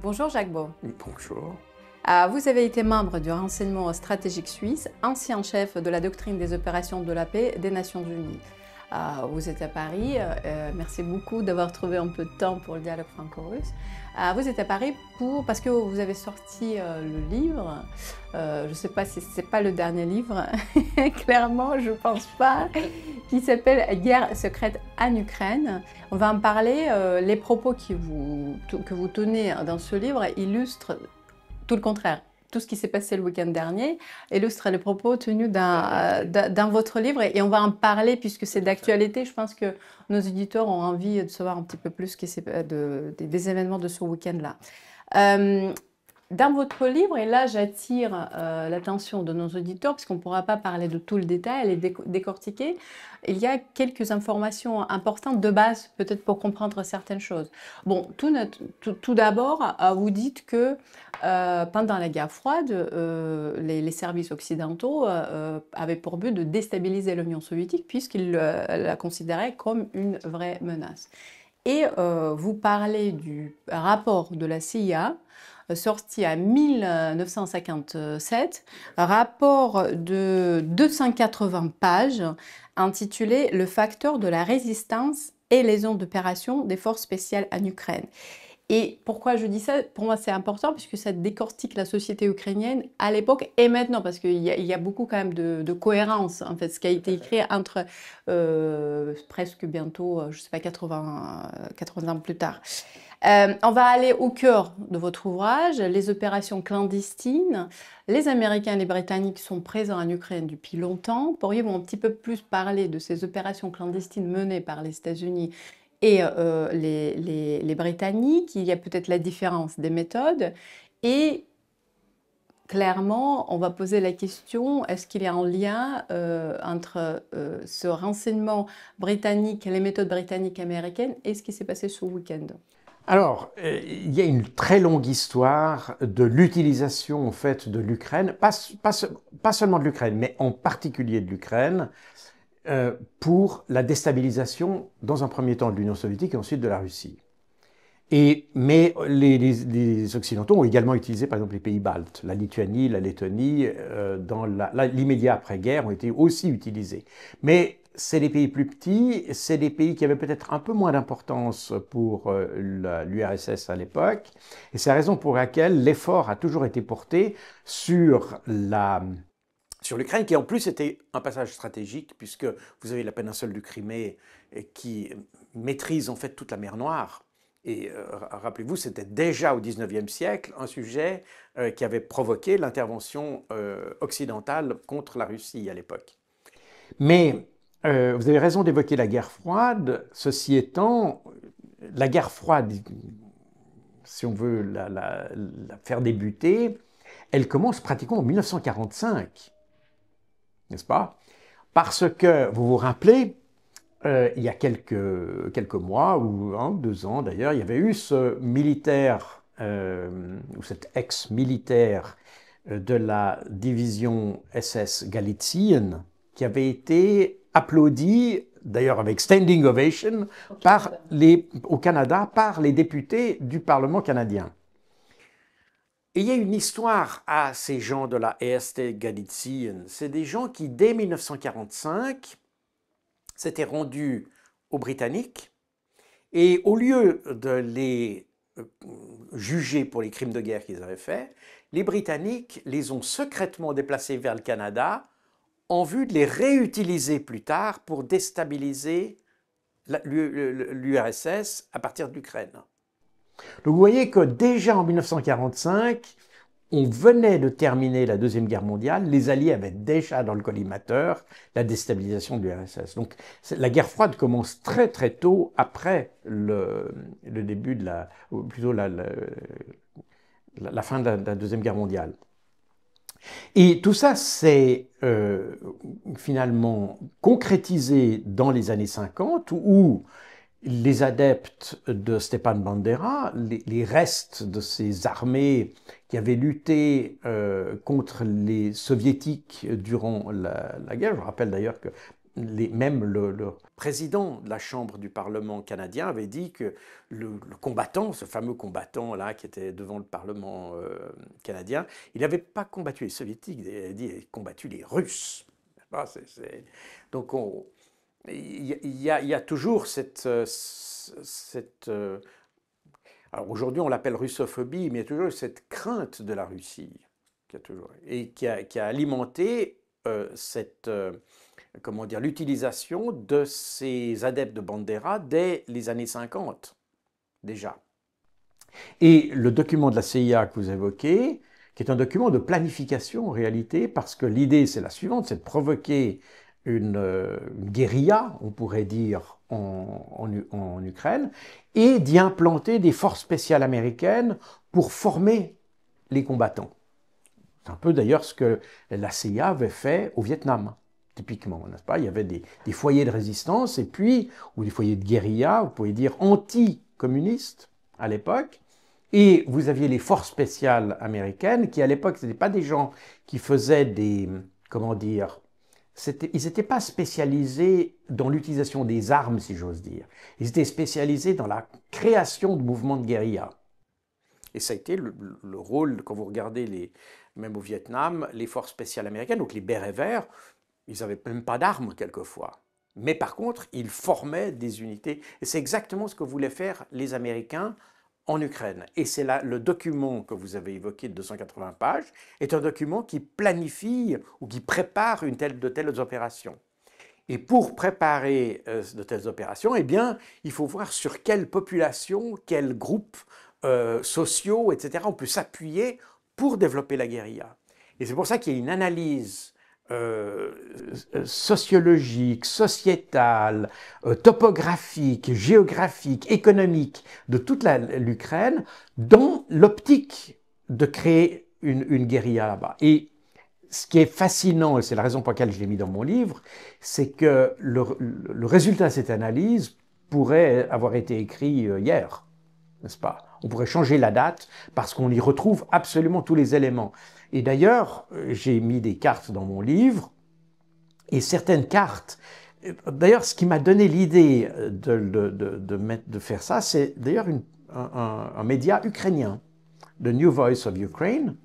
Bonjour Jacques Beau. Bonjour. Vous avez été membre du renseignement stratégique suisse, ancien chef de la doctrine des opérations de la paix des Nations Unies. Vous êtes à Paris, merci beaucoup d'avoir trouvé un peu de temps pour le dialogue franco-russe. Vous êtes à Paris parce que vous avez sorti le livre, je ne sais pas si ce n'est pas le dernier livre, clairement je ne pense pas, qui s'appelle « Guerre secrète en Ukraine ». On va en parler, les propos que vous tenez dans ce livre illustrent tout le contraire. Tout ce qui s'est passé le week-end dernier illustre les propos tenus dans votre livre et on va en parler puisque c'est d'actualité. Je pense que nos éditeurs ont envie de savoir un petit peu plus des événements de ce week-end-là. Dans votre livre, et là j'attire l'attention de nos auditeurs, puisqu'on ne pourra pas parler de tout le détail, et décortiquer, il y a quelques informations importantes de base, peut-être pour comprendre certaines choses. Bon, tout d'abord, vous dites que pendant la guerre froide, les services occidentaux avaient pour but de déstabiliser l'Union soviétique, puisqu'ils la considéraient comme une vraie menace. Et vous parlez du rapport de la CIA, sorti en 1957, rapport de 280 pages intitulé « Le facteur de la résistance et les zones d'opération des forces spéciales en Ukraine ». Et pourquoi je dis ça? Pour moi, c'est important puisque ça décortique la société ukrainienne à l'époque et maintenant, parce qu'il y a beaucoup quand même de cohérence, en fait, ce qui a été écrit entre presque bientôt, je ne sais pas, 80 ans plus tard. On va aller au cœur de votre ouvrage, les opérations clandestines. Les Américains et les Britanniques sont présents en Ukraine depuis longtemps. Pourriez-vous un petit peu plus parler de ces opérations clandestines menées par les États-Unis et les Britanniques? Il y a peut-être la différence des méthodes. Et clairement, on va poser la question, est-ce qu'il y a un lien entre ce renseignement britannique, les méthodes britanniques américaines et ce qui s'est passé ce week-end? Alors, il y a une très longue histoire de l'utilisation en fait de l'Ukraine, pas seulement de l'Ukraine, mais en particulier de l'Ukraine, pour la déstabilisation, dans un premier temps, de l'Union soviétique et ensuite de la Russie. Mais les Occidentaux ont également utilisé, par exemple, les pays baltes, la Lituanie, la Lettonie, dans l'immédiat après-guerre, ont été aussi utilisés. Mais c'est des pays plus petits, c'est des pays qui avaient peut-être un peu moins d'importance pour l'URSS à l'époque, et c'est la raison pour laquelle l'effort a toujours été porté sur l'Ukraine, qui en plus était un passage stratégique, puisque vous avez la péninsule du Crimée qui maîtrise en fait toute la mer Noire. Et rappelez-vous, c'était déjà au XIXe siècle un sujet qui avait provoqué l'intervention occidentale contre la Russie à l'époque. Mais vous avez raison d'évoquer la guerre froide. Ceci étant, la guerre froide, si on veut la faire débuter, elle commence pratiquement en 1945, n'est-ce pas? Parce que, vous vous rappelez, il y a quelques mois, ou 2 ans d'ailleurs, il y avait eu ce militaire, ou cet ex-militaire de la division SS Galizien, qui avait été applaudi, d'ailleurs avec standing ovation, au Canada, par les députés du Parlement canadien. Et il y a une histoire à ces gens de la EST Galizien. C'est des gens qui, dès 1945, s'étaient rendus aux Britanniques et au lieu de les juger pour les crimes de guerre qu'ils avaient faits, les Britanniques les ont secrètement déplacés vers le Canada en vue de les réutiliser plus tard pour déstabiliser l'URSS à partir de l'Ukraine. Donc vous voyez que déjà en 1945, on venait de terminer la Deuxième Guerre mondiale, les Alliés avaient déjà dans le collimateur la déstabilisation de l'URSS. Donc la guerre froide commence très très tôt après le début de la fin de la Deuxième Guerre mondiale. Et tout ça s'est finalement concrétisé dans les années 50 où les adeptes de Stepan Bandera, les restes de ces armées qui avaient lutté contre les soviétiques durant la guerre, je rappelle d'ailleurs que même le président de la Chambre du Parlement canadien avait dit que le combattant, ce fameux combattant-là qui était devant le Parlement canadien, il n'avait pas combattu les Soviétiques, il avait dit qu'il avait combattu les Russes. Donc il y a toujours cette alors aujourd'hui on l'appelle russophobie, mais il y a toujours cette crainte de la Russie qui a alimenté comment dire, l'utilisation de ces adeptes de Bandera dès les années 50, déjà. Et le document de la CIA que vous évoquez, qui est un document de planification en réalité, parce que l'idée c'est la suivante, c'est de provoquer une guérilla, on pourrait dire, en Ukraine, et d'y implanter des forces spéciales américaines pour former les combattants. C'est un peu d'ailleurs ce que la CIA avait fait au Vietnam, typiquement, n'est-ce pas? Il y avait des foyers de résistance, et puis, ou des foyers de guérilla, vous pouvez dire anti-communistes à l'époque, et vous aviez les forces spéciales américaines, qui à l'époque, ce n'étaient pas des gens qui faisaient des, comment dire, ils n'étaient pas spécialisés dans l'utilisation des armes, si j'ose dire. Ils étaient spécialisés dans la création de mouvements de guérilla. Et ça a été le rôle, quand vous regardez, même au Vietnam, les forces spéciales américaines, donc les bérets verts, ils n'avaient même pas d'armes quelquefois. Mais par contre, ils formaient des unités. Et c'est exactement ce que voulaient faire les Américains en Ukraine. Et c'est là le document que vous avez évoqué de 280 pages, est un document qui planifie ou qui prépare de telles opérations. Et pour préparer de telles opérations, eh bien, il faut voir sur quelle population, quels groupes sociaux, etc., on peut s'appuyer pour développer la guérilla. Et c'est pour ça qu'il y a une analyse sociologique, sociétale, topographique, géographique, économique de toute l'Ukraine dans l'optique de créer une guérilla là-bas. Et ce qui est fascinant, et c'est la raison pour laquelle je l'ai mis dans mon livre, c'est que le résultat de cette analyse pourrait avoir été écrit hier, n'est-ce pas? On pourrait changer la date parce qu'on y retrouve absolument tous les éléments. Et d'ailleurs, j'ai mis des cartes dans mon livre, et certaines cartes, d'ailleurs, ce qui m'a donné l'idée de faire ça, c'est d'ailleurs un média ukrainien, The New Voice of Ukraine,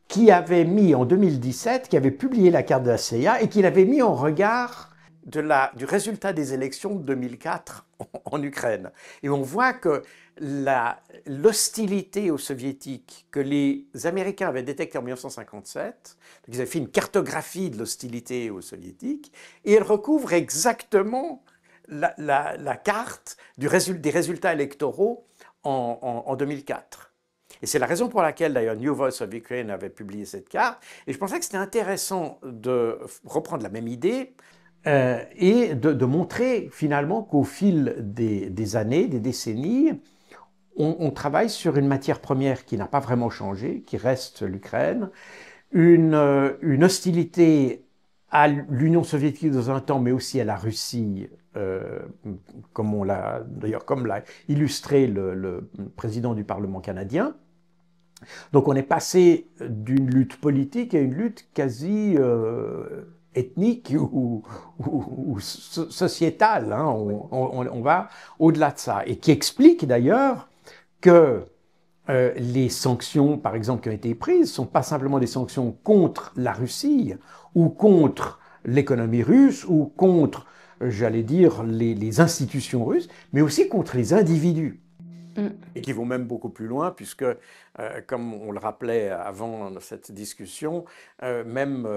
qui avait mis en 2017, qui avait publié la carte de la CIA et qui l'avait mis en regard du résultat des élections de 2004 en Ukraine. Et on voit que l'hostilité aux soviétiques que les Américains avaient détectée en 1957, ils avaient fait une cartographie de l'hostilité aux soviétiques, et elle recouvre exactement la carte des résultats électoraux en 2004. Et c'est la raison pour laquelle, d'ailleurs, New Voice of Ukraine avait publié cette carte. Et je pensais que c'était intéressant de reprendre la même idée et de montrer finalement qu'au fil des années, des décennies, on travaille sur une matière première qui n'a pas vraiment changé, qui reste l'Ukraine, une hostilité à l'Union soviétique dans un temps, mais aussi à la Russie, comme l'a illustré le président du Parlement canadien. Donc on est passé d'une lutte politique à une lutte quasi ethnique ou sociétale. Hein. On va au-delà de ça. Et qui explique d'ailleurs que les sanctions, par exemple, qui ont été prises, ne sont pas simplement des sanctions contre la Russie ou contre l'économie russe ou contre, j'allais dire, les institutions russes, mais aussi contre les individus. Et qui vont même beaucoup plus loin, puisque, comme on le rappelait avant cette discussion, même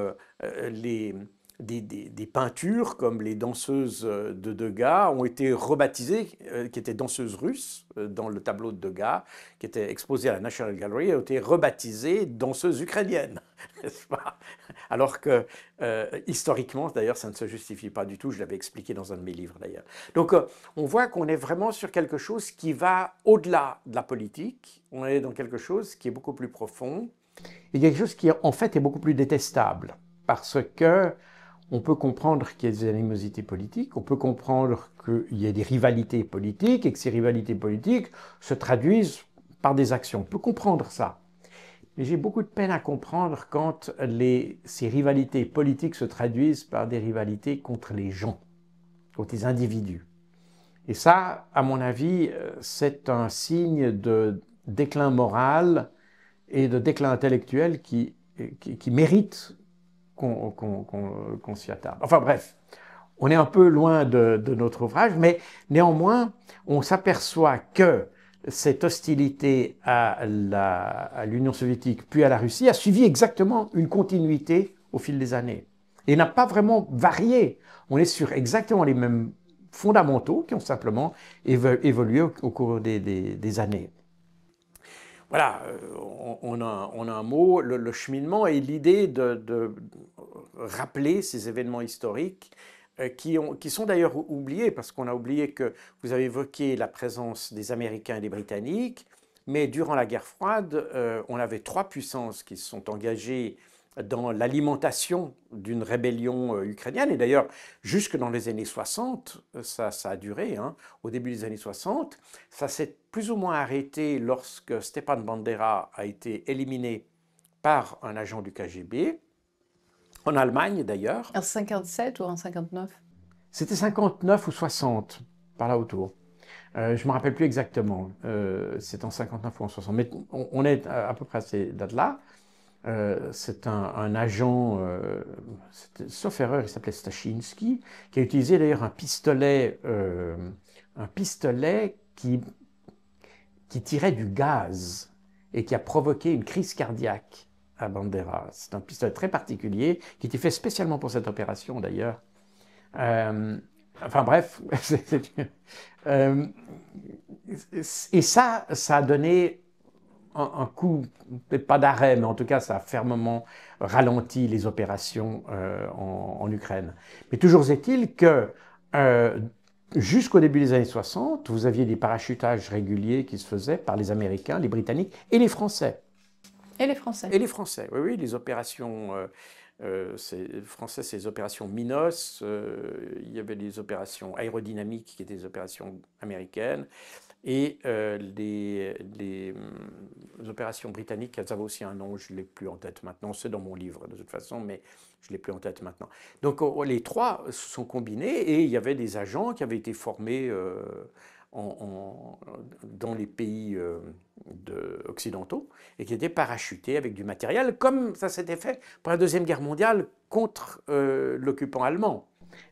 des peintures comme les danseuses de Degas ont été rebaptisées, qui étaient danseuses russes, dans le tableau de Degas, qui était exposé à la National Gallery, ont été rebaptisées danseuses ukrainiennes, n'est-ce pas? Alors que, historiquement, d'ailleurs, ça ne se justifie pas du tout, je l'avais expliqué dans un de mes livres d'ailleurs. Donc, on voit qu'on est vraiment sur quelque chose qui va au-delà de la politique, on est dans quelque chose qui est beaucoup plus profond, et quelque chose qui, en fait, est beaucoup plus détestable, parce que on peut comprendre qu'il y a des animosités politiques, on peut comprendre qu'il y a des rivalités politiques et que ces rivalités politiques se traduisent par des actions. On peut comprendre ça. mais j'ai beaucoup de peine à comprendre quand ces rivalités politiques se traduisent par des rivalités contre les gens, contre les individus. Et ça, à mon avis, c'est un signe de déclin moral et de déclin intellectuel qui mérite qu'on s'y attarde. Enfin bref, on est un peu loin de notre ouvrage, mais néanmoins, on s'aperçoit que cette hostilité à l'Union soviétique puis à la Russie a suivi exactement une continuité au fil des années et n'a pas vraiment varié. On est sur exactement les mêmes fondamentaux qui ont simplement évolué au cours des années. Voilà, on a un mot, le cheminement et l'idée de rappeler ces événements historiques qui sont d'ailleurs oubliés, parce qu'on a oublié que vous avez évoqué la présence des Américains et des Britanniques, mais durant la guerre froide, on avait trois puissances qui se sont engagées dans l'alimentation d'une rébellion ukrainienne, et d'ailleurs jusque dans les années 60, ça a duré, hein, au début des années 60, ça s'est plus ou moins arrêté lorsque Stepan Bandera a été éliminé par un agent du KGB, en Allemagne d'ailleurs. En 57 ou en 59? C'était 59 ou 60, par là autour. Je ne me rappelle plus exactement, c'est en 59 ou en 60, mais on est à peu près à ces dates-là. C'est un agent, sauf erreur, il s'appelait Stachinski, qui a utilisé d'ailleurs un pistolet qui tirait du gaz et qui a provoqué une crise cardiaque à Bandera. C'est un pistolet très particulier qui était fait spécialement pour cette opération d'ailleurs. Enfin bref, et ça a donné un coup, peut-être pas d'arrêt, mais en tout cas, ça a fermement ralenti les opérations en Ukraine. Mais toujours est-il que jusqu'au début des années 60, vous aviez des parachutages réguliers qui se faisaient par les Américains, les Britanniques et les Français. Et les Français. Et les Français, oui, oui, les opérations français, c'est les opérations Minos, il y avait des opérations aérodynamiques qui étaient des opérations américaines, et les opérations britanniques, elles avaient aussi un nom, je ne l'ai plus en tête maintenant, c'est dans mon livre de toute façon, mais je ne l'ai plus en tête maintenant. Donc les trois se sont combinés et il y avait des agents qui avaient été formés dans les pays occidentaux et qui étaient parachutés avec du matériel, comme ça s'était fait pour la Deuxième Guerre mondiale contre l'occupant allemand.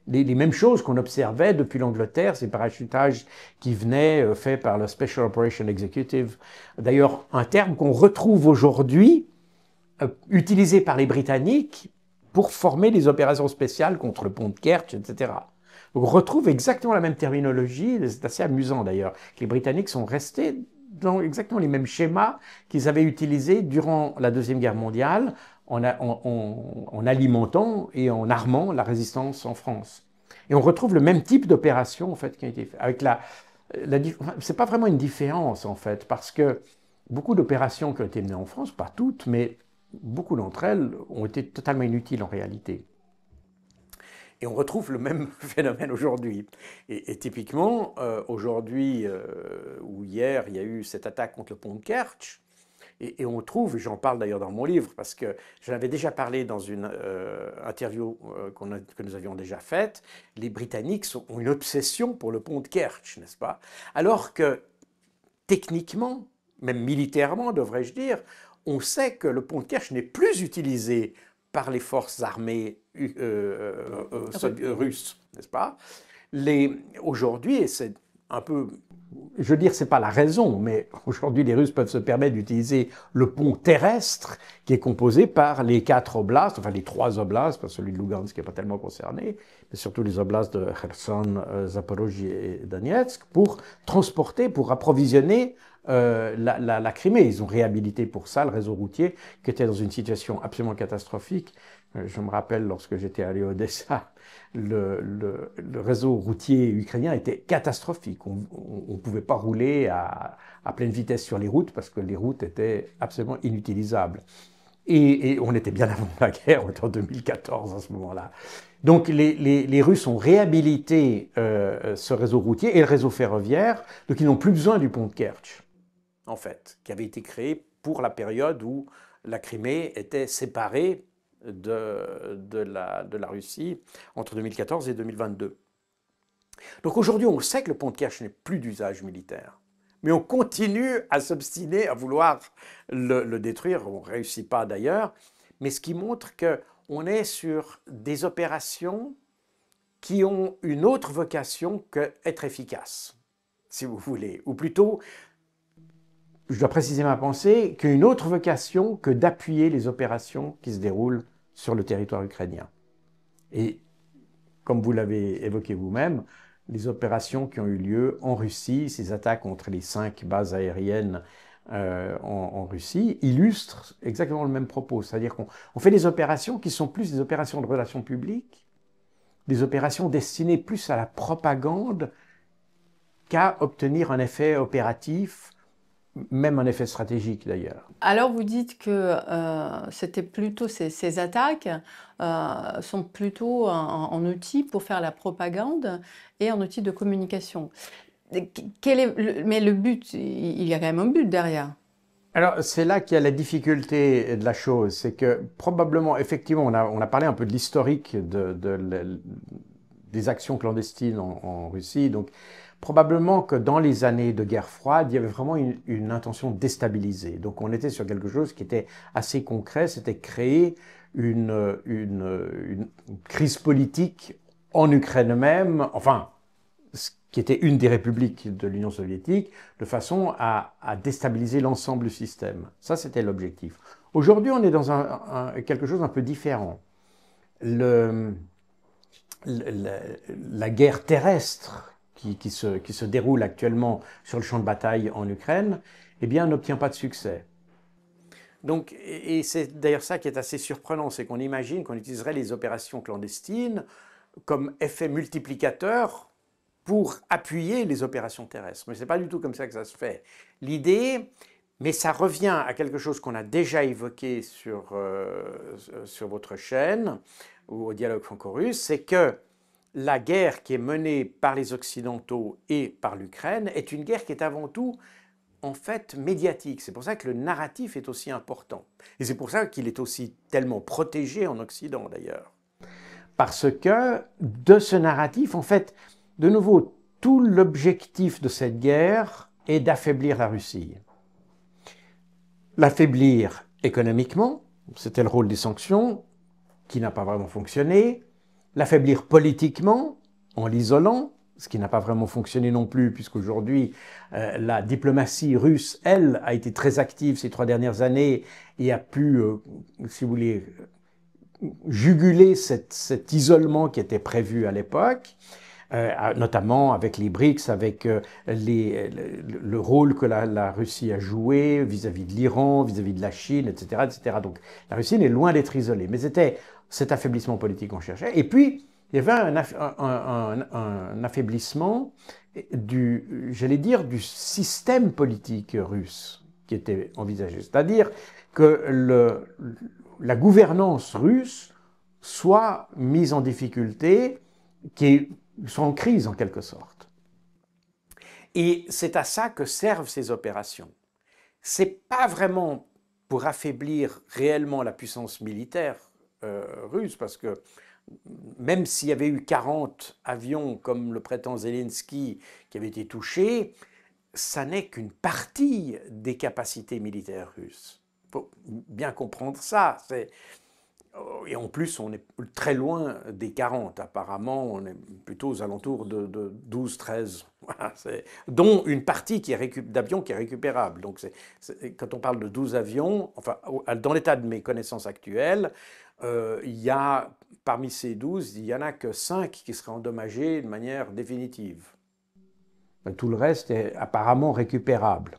Les mêmes choses qu'on observait depuis l'Angleterre, ces parachutages qui venaient faits par le Special Operation Executive. D'ailleurs, un terme qu'on retrouve aujourd'hui, utilisé par les Britanniques pour former les opérations spéciales contre le pont de Kerch, etc. Donc on retrouve exactement la même terminologie, c'est assez amusant d'ailleurs, que les Britanniques sont restés dans exactement les mêmes schémas qu'ils avaient utilisés durant la Deuxième Guerre mondiale, en alimentant et en armant la résistance en France. Et on retrouve le même type d'opération en fait qui a été fait. Avec c'est pas vraiment une différence en fait, parce que beaucoup d'opérations qui ont été menées en France, pas toutes, mais beaucoup d'entre elles ont été totalement inutiles en réalité. Et on retrouve le même phénomène aujourd'hui. Et typiquement, aujourd'hui ou hier, il y a eu cette attaque contre le pont de Kerch. Et on trouve, j'en parle d'ailleurs dans mon livre, parce que j'en avais déjà parlé dans une interview que nous avions déjà faite, les Britanniques ont une obsession pour le pont de Kerch, n'est-ce pas? Alors que techniquement, même militairement, devrais-je dire, on sait que le pont de Kerch n'est plus utilisé par les forces armées russes, n'est-ce pas? Aujourd'hui, et c'est un peu... Je veux dire, ce n'est pas la raison, mais aujourd'hui, les Russes peuvent se permettre d'utiliser le pont terrestre qui est composé par les 4 oblasts, enfin les 3 oblasts, parce que celui de Lugansk n'est pas tellement concerné, mais surtout les oblasts de Kherson, Zaporozhye et Donetsk, pour transporter, pour approvisionner la Crimée. Ils ont réhabilité pour ça le réseau routier qui était dans une situation absolument catastrophique. Je me rappelle, lorsque j'étais allé à Odessa, le réseau routier ukrainien était catastrophique. On ne pouvait pas rouler à pleine vitesse sur les routes parce que les routes étaient absolument inutilisables. Et on était bien avant la guerre, on était en 2014 à ce moment-là. Donc les Russes ont réhabilité ce réseau routier et le réseau ferroviaire, donc ils n'ont plus besoin du pont de Kerch, en fait, qui avait été créé pour la période où la Crimée était séparée de la Russie entre 2014 et 2022. Donc aujourd'hui, on sait que le pont de Kerch n'est plus d'usage militaire. Mais on continue à s'obstiner à vouloir le détruire. On ne réussit pas d'ailleurs. Mais ce qui montre qu'on est sur des opérations qui ont une autre vocation qu'être efficaces, si vous voulez. Ou plutôt, je dois préciser ma pensée, qu'une autre vocation que d'appuyer les opérations qui se déroulent sur le territoire ukrainien. Et comme vous l'avez évoqué vous-même, les opérations qui ont eu lieu en Russie, ces attaques contre les 5 bases aériennes en Russie, illustrent exactement le même propos. C'est-à-dire qu'on fait des opérations qui sont plus des opérations de relations publiques, des opérations destinées plus à la propagande qu'à obtenir un effet opératif, même un effet stratégique d'ailleurs. Alors vous dites que c'était plutôt ces attaques sont plutôt un outil pour faire la propagande et un outil de communication. Mais le but, il y a quand même un but derrière. Alors c'est là qu'il y a la difficulté de la chose, c'est que probablement, effectivement, on a parlé un peu de l'historique des actions clandestines en Russie, donc probablement que dans les années de guerre froide, il y avait vraiment une intention de déstabiliser. Donc on était sur quelque chose qui était assez concret, c'était créer une crise politique en Ukraine même, enfin, ce qui était une des républiques de l'Union soviétique, de façon à déstabiliser l'ensemble du système. Ça, c'était l'objectif. Aujourd'hui, on est dans quelque chose d'un peu différent. La guerre terrestre qui se déroule actuellement sur le champ de bataille en Ukraine, eh bien, n'obtient pas de succès. Donc, et c'est d'ailleurs ça qui est assez surprenant, c'est qu'on imagine qu'on utiliserait les opérations clandestines comme effet multiplicateur pour appuyer les opérations terrestres. Mais ce n'est pas du tout comme ça que ça se fait. L'idée, mais ça revient à quelque chose qu'on a déjà évoqué sur votre chaîne, ou au dialogue franco-russe, c'est que la guerre qui est menée par les Occidentaux et par l'Ukraine est une guerre qui est avant tout, en fait, médiatique. C'est pour ça que le narratif est aussi important. Et c'est pour ça qu'il est aussi tellement protégé en Occident, d'ailleurs. Parce que de ce narratif, en fait, de nouveau, tout l'objectif de cette guerre est d'affaiblir la Russie. L'affaiblir économiquement, c'était le rôle des sanctions, qui n'a pas vraiment fonctionné. L'affaiblir politiquement, en l'isolant, ce qui n'a pas vraiment fonctionné non plus, puisqu'aujourd'hui, la diplomatie russe, elle, a été très active ces 3 dernières années et a pu, si vous voulez, juguler cet isolement qui était prévu à l'époque, notamment avec les BRICS, avec le rôle que la Russie a joué vis-à-vis de l'Iran, vis-à-vis de la Chine, etc., etc. Donc la Russie est loin d'être isolée, mais c'était cet affaiblissement politique qu'on cherchait. Et puis, il y avait un affaiblissement j'allais dire, du système politique russe qui était envisagé. C'est-à-dire que la gouvernance russe soit mise en difficulté, soit en crise en quelque sorte. Et c'est à ça que servent ces opérations. C'est pas vraiment pour affaiblir réellement la puissance militaire russe, parce que même s'il y avait eu 40 avions, comme le prétend Zelensky, qui avaient été touchés, ça n'est qu'une partie des capacités militaires russes. Il faut bien comprendre ça. Et en plus, on est très loin des 40. Apparemment, on est plutôt aux alentours de 12, 13. Voilà, dont une partie d'avions qui est récupérable. Donc, quand on parle de 12 avions, enfin, dans l'état de mes connaissances actuelles, il y a, parmi ces 12, il n'y en a que 5 qui seraient endommagés de manière définitive. Tout le reste est apparemment récupérable,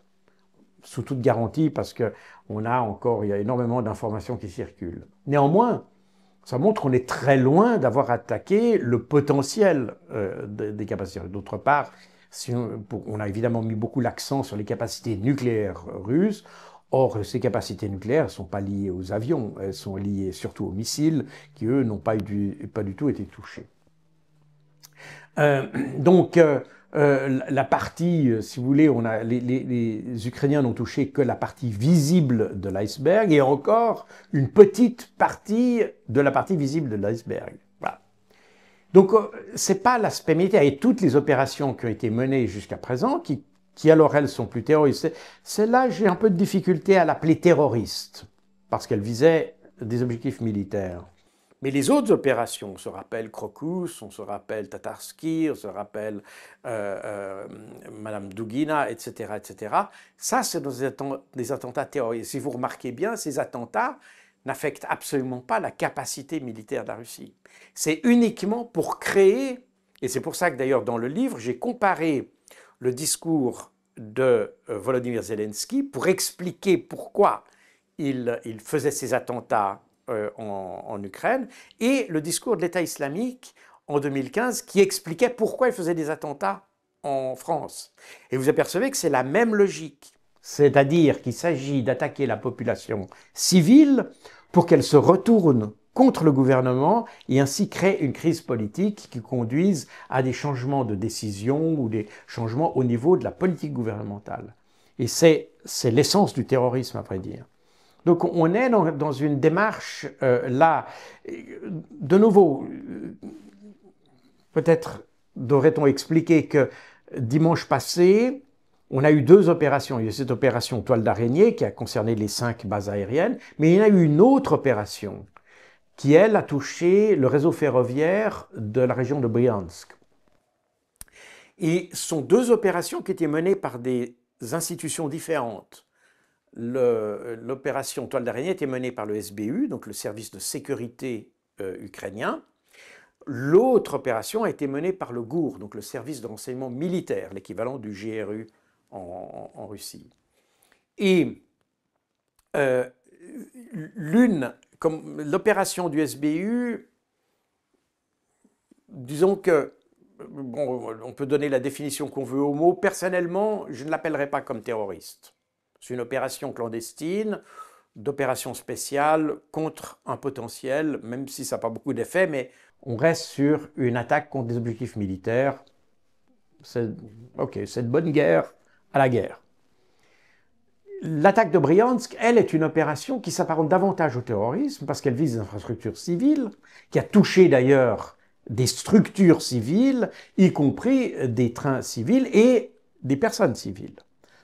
sous toute garantie, parce qu'il y a énormément d'informations qui circulent. Néanmoins, ça montre qu'on est très loin d'avoir attaqué le potentiel des capacités. D'autre part, on a évidemment mis beaucoup l'accent sur les capacités nucléaires russes. Or, ces capacités nucléaires ne sont pas liées aux avions, elles sont liées surtout aux missiles qui, eux, n'ont pas du tout été touchés. Donc, la partie, si vous voulez, les Ukrainiens n'ont touché que la partie visible de l'iceberg et encore une petite partie de la partie visible de l'iceberg. Voilà. Donc, c'est pas l'aspect militaire. Et toutes les opérations qui ont été menées jusqu'à présent, qui alors elles sont plus terroristes, celles-là, j'ai un peu de difficulté à l'appeler terroriste, parce qu'elles visaient des objectifs militaires. Mais les autres opérations, on se rappelle Crocus, on se rappelle Tatarski, on se rappelle Madame Dugina, etc., etc. Ça, c'est des attentats terroristes. Si vous remarquez bien, ces attentats n'affectent absolument pas la capacité militaire de la Russie. C'est uniquement pour créer, et c'est pour ça que d'ailleurs dans le livre, j'ai comparé le discours de Volodymyr Zelensky pour expliquer pourquoi il faisait ces attentats en Ukraine, et le discours de l'État islamique en 2015 qui expliquait pourquoi il faisait des attentats en France. Et vous apercevez que c'est la même logique. C'est-à-dire qu'il s'agit d'attaquer la population civile pour qu'elle se retourne contre le gouvernement et ainsi créer une crise politique qui conduise à des changements de décision ou des changements au niveau de la politique gouvernementale. Et c'est l'essence du terrorisme, à vrai dire. Donc on est dans une démarche là, de nouveau, peut-être devrait-on expliquer que dimanche passé, on a eu deux opérations. Il y a eu cette opération Toile d'araignée qui a concerné les 5 bases aériennes, mais il y en a eu une autre opération qui, elle, a touché le réseau ferroviaire de la région de Briansk. Et ce sont deux opérations qui étaient menées par des institutions différentes. L'opération Toile d'araignée était menée par le SBU, donc le service de sécurité ukrainien. L'autre opération a été menée par le GUR, donc le service de renseignement militaire, l'équivalent du GRU en Russie. Et comme l'opération du SBU, disons que, bon, on peut donner la définition qu'on veut au mot, personnellement, je ne l'appellerais pas comme terroriste. C'est une opération clandestine, d'opération spéciale contre un potentiel, même si ça n'a pas beaucoup d'effet, mais on reste sur une attaque contre des objectifs militaires. C'est de bonne guerre à la guerre. L'attaque de Briansk, elle, est une opération qui s'apparente davantage au terrorisme parce qu'elle vise des infrastructures civiles, qui a touché d'ailleurs des structures civiles, y compris des trains civils et des personnes civiles.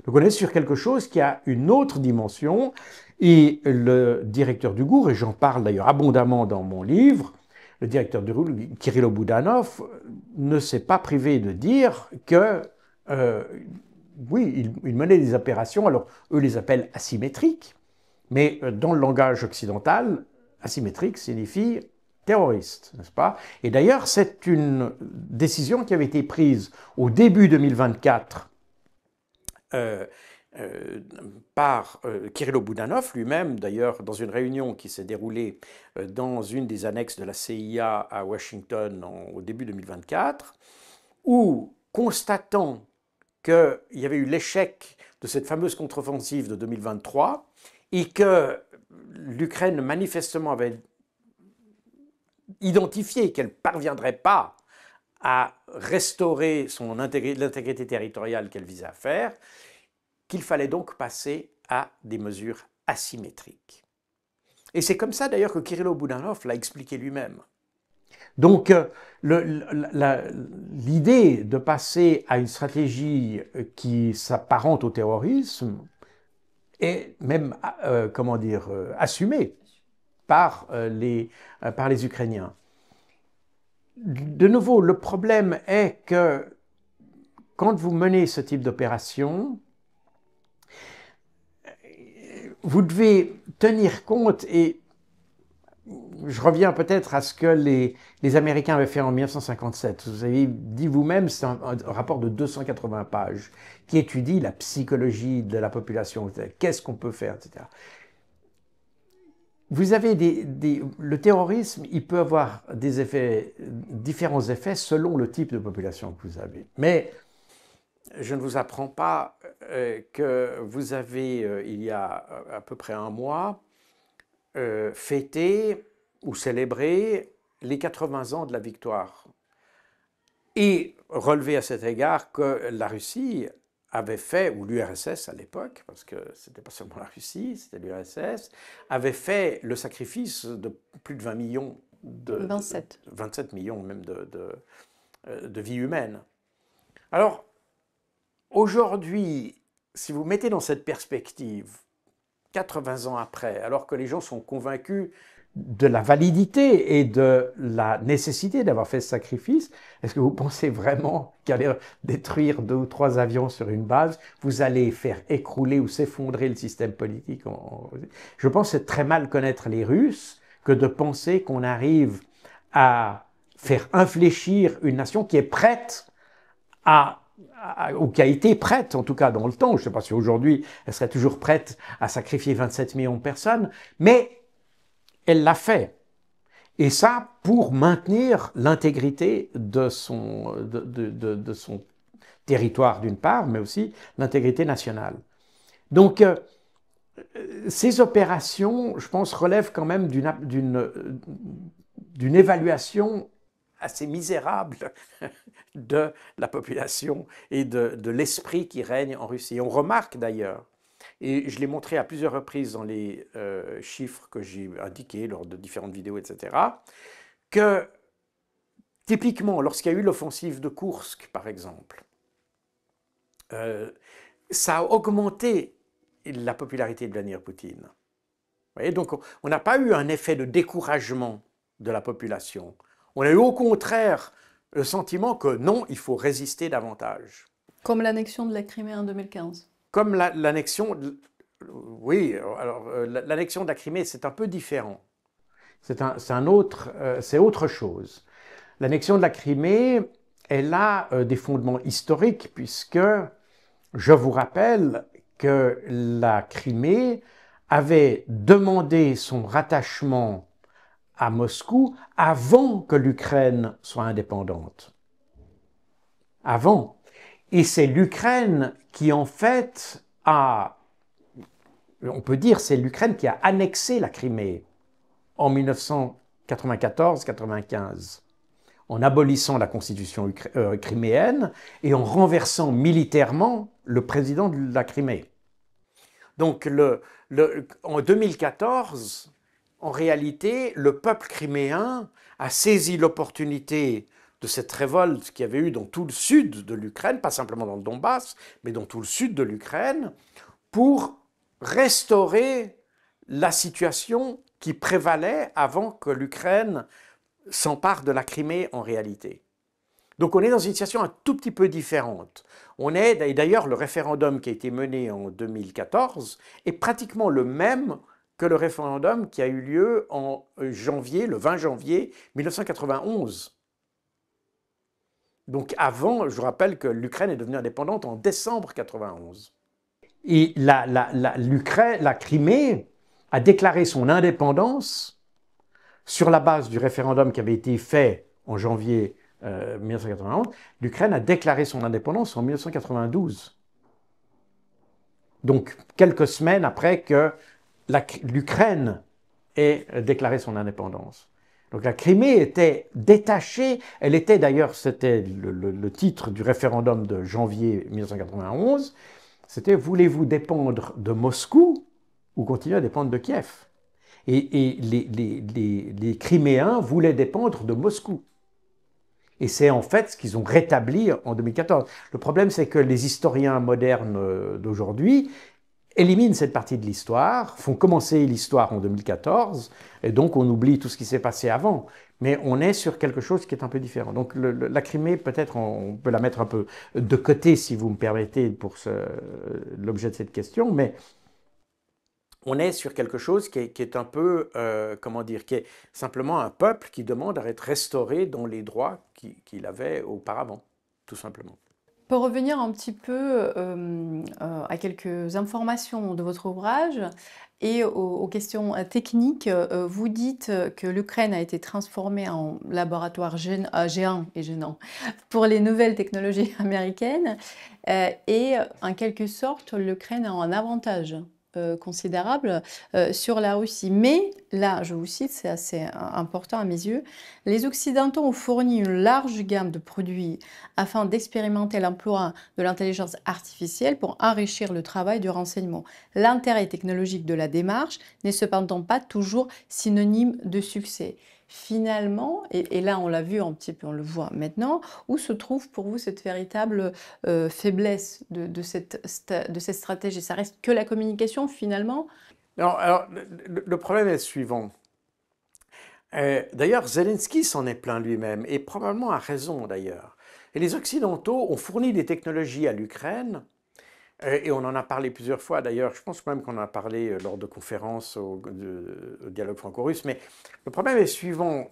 Donc on est sur quelque chose qui a une autre dimension et le directeur du GUR, et j'en parle d'ailleurs abondamment dans mon livre, le directeur du GUR, Kirilo Boudanov, ne s'est pas privé de dire que oui, il menait des opérations, alors eux les appellent asymétriques, mais dans le langage occidental, asymétrique signifie terroriste, n'est-ce pas? Et d'ailleurs, c'est une décision qui avait été prise au début 2024 par Kirilo Boudanov lui-même, d'ailleurs, dans une réunion qui s'est déroulée dans une des annexes de la CIA à Washington au début 2024, où, constatant qu'il y avait eu l'échec de cette fameuse contre-offensive de 2023 et que l'Ukraine manifestement avait identifié qu'elle ne parviendrait pas à restaurer l'intégrité territoriale qu'elle visait à faire, qu'il fallait donc passer à des mesures asymétriques. Et c'est comme ça d'ailleurs que Kirilo Boudanov l'a expliqué lui-même. Donc l'idée de passer à une stratégie qui s'apparente au terrorisme est même, comment dire, assumée par les Ukrainiens. De nouveau, le problème est que quand vous menez ce type d'opération, vous devez tenir compte, et je reviens peut-être à ce que les Américains avaient fait en 1957. Vous avez dit vous-même, c'est un rapport de 280 pages qui étudie la psychologie de la population, qu'est-ce qu'on peut faire, etc. Vous avez le terrorisme, il peut avoir des effets, différents effets selon le type de population que vous avez. Mais je ne vous apprends pas que vous avez, il y a à peu près un mois, fêté ou célébré les 80 ans de la victoire. Et relever à cet égard que la Russie avait fait, ou l'URSS à l'époque, parce que ce n'était pas seulement la Russie, c'était l'URSS, avait fait le sacrifice de plus de 20 millions 27 millions même de vies humaines. Alors, aujourd'hui, si vous mettez dans cette perspective, 80 ans après, alors que les gens sont convaincus de la validité et de la nécessité d'avoir fait ce sacrifice, est-ce que vous pensez vraiment qu'aller détruire 2 ou 3 avions sur une base, vous allez faire écrouler ou s'effondrer le système politique? Je pense que c'est très mal connaître les Russes que de penser qu'on arrive à faire infléchir une nation qui est prête ou qui a été prête, en tout cas dans le temps, je ne sais pas si aujourd'hui elle serait toujours prête à sacrifier 27 millions de personnes, mais elle l'a fait. Et ça pour maintenir l'intégrité de son territoire d'une part, mais aussi l'intégrité nationale. Donc, ces opérations, je pense, relèvent quand même d'une évaluation assez misérable de la population et de l'esprit qui règne en Russie. Et on remarque d'ailleurs, et je l'ai montré à plusieurs reprises dans les chiffres que j'ai indiqués lors de différentes vidéos, etc., que typiquement, lorsqu'il y a eu l'offensive de Koursk, par exemple, ça a augmenté la popularité de Vladimir Poutine. Vous voyez, donc on n'a pas eu un effet de découragement de la population. On a eu au contraire le sentiment que non, il faut résister davantage. Comme l'annexion de la Crimée en 2015. Comme l'annexion, oui, alors l'annexion de la Crimée, c'est un peu différent. C'est autre chose. L'annexion de la Crimée, elle a des fondements historiques puisque je vous rappelle que la Crimée avait demandé son rattachement à Moscou avant que l'Ukraine soit indépendante. Avant. Et c'est l'Ukraine qui, en fait, on peut dire, c'est l'Ukraine qui a annexé la Crimée en 1994-95, en abolissant la constitution criméenne et en renversant militairement le président de la Crimée. Donc, en 2014, en réalité, le peuple criméen a saisi l'opportunité de cette révolte qu'il y avait eu dans tout le sud de l'Ukraine, pas simplement dans le Donbass, mais dans tout le sud de l'Ukraine, pour restaurer la situation qui prévalait avant que l'Ukraine s'empare de la Crimée en réalité. Donc on est dans une situation un tout petit peu différente. Et d'ailleurs, le référendum qui a été mené en 2014 est pratiquement le même que le référendum qui a eu lieu en janvier, le 20 janvier 1991. Donc avant, je vous rappelle que l'Ukraine est devenue indépendante en décembre 1991. Et la Crimée a déclaré son indépendance sur la base du référendum qui avait été fait en janvier 1991. L'Ukraine a déclaré son indépendance en 1992. Donc quelques semaines après que l'Ukraine ait déclaré son indépendance. Donc la Crimée était détachée, elle était d'ailleurs, c'était le titre du référendum de janvier 1991, c'était « Voulez-vous dépendre de Moscou ou continuer à dépendre de Kiev ?» Et les Criméens voulaient dépendre de Moscou. Et c'est en fait ce qu'ils ont rétabli en 2014. Le problème, c'est que les historiens modernes d'aujourd'hui éliminent cette partie de l'histoire, font commencer l'histoire en 2014, et donc on oublie tout ce qui s'est passé avant. Mais on est sur quelque chose qui est un peu différent. Donc la Crimée, peut-être on peut la mettre un peu de côté, si vous me permettez, pour l'objet de cette question, mais on est sur quelque chose qui est un peu, comment dire, qui est simplement un peuple qui demande à être restauré dans les droits qu'il avait auparavant, tout simplement. Pour revenir un petit peu à quelques informations de votre ouvrage et aux questions techniques, vous dites que l'Ukraine a été transformée en laboratoire géant et gênant pour les nouvelles technologies américaines et en quelque sorte l'Ukraine a un avantage considérable sur la Russie. Mais là, je vous cite, c'est assez important à mes yeux, les Occidentaux ont fourni une large gamme de produits afin d'expérimenter l'emploi de l'intelligence artificielle pour enrichir le travail du renseignement. L'intérêt technologique de la démarche n'est cependant pas toujours synonyme de succès. Finalement, et là on l'a vu un petit peu, on le voit maintenant, où se trouve pour vous cette véritable faiblesse de cette stratégie? Ça reste que la communication finalement? Non, alors, le problème est le suivant. D'ailleurs, Zelensky s'en est plaint lui-même, et probablement à raison d'ailleurs. Et les Occidentaux ont fourni des technologies à l'Ukraine, et on en a parlé plusieurs fois d'ailleurs, je pense même qu'on en a parlé lors de conférences au dialogue franco-russe, mais le problème est le suivant.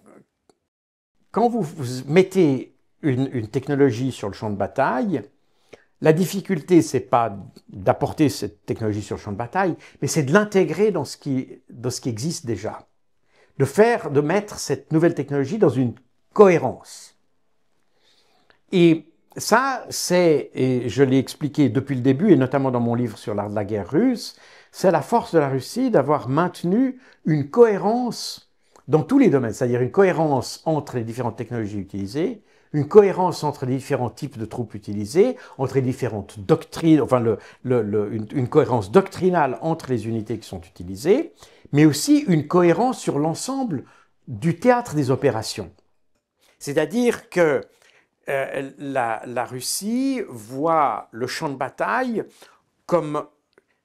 Quand vous mettez une technologie sur le champ de bataille, la difficulté, c'est pas d'apporter cette technologie sur le champ de bataille, mais c'est de l'intégrer dans ce qui existe déjà. De mettre cette nouvelle technologie dans une cohérence. Et ça, et je l'ai expliqué depuis le début, et notamment dans mon livre sur l'art de la guerre russe, c'est la force de la Russie d'avoir maintenu une cohérence dans tous les domaines, c'est-à-dire une cohérence entre les différentes technologies utilisées, une cohérence entre les différents types de troupes utilisées, entre les différentes doctrines, enfin une cohérence doctrinale entre les unités qui sont utilisées, mais aussi une cohérence sur l'ensemble du théâtre des opérations. C'est-à-dire que la Russie voit le champ de bataille comme,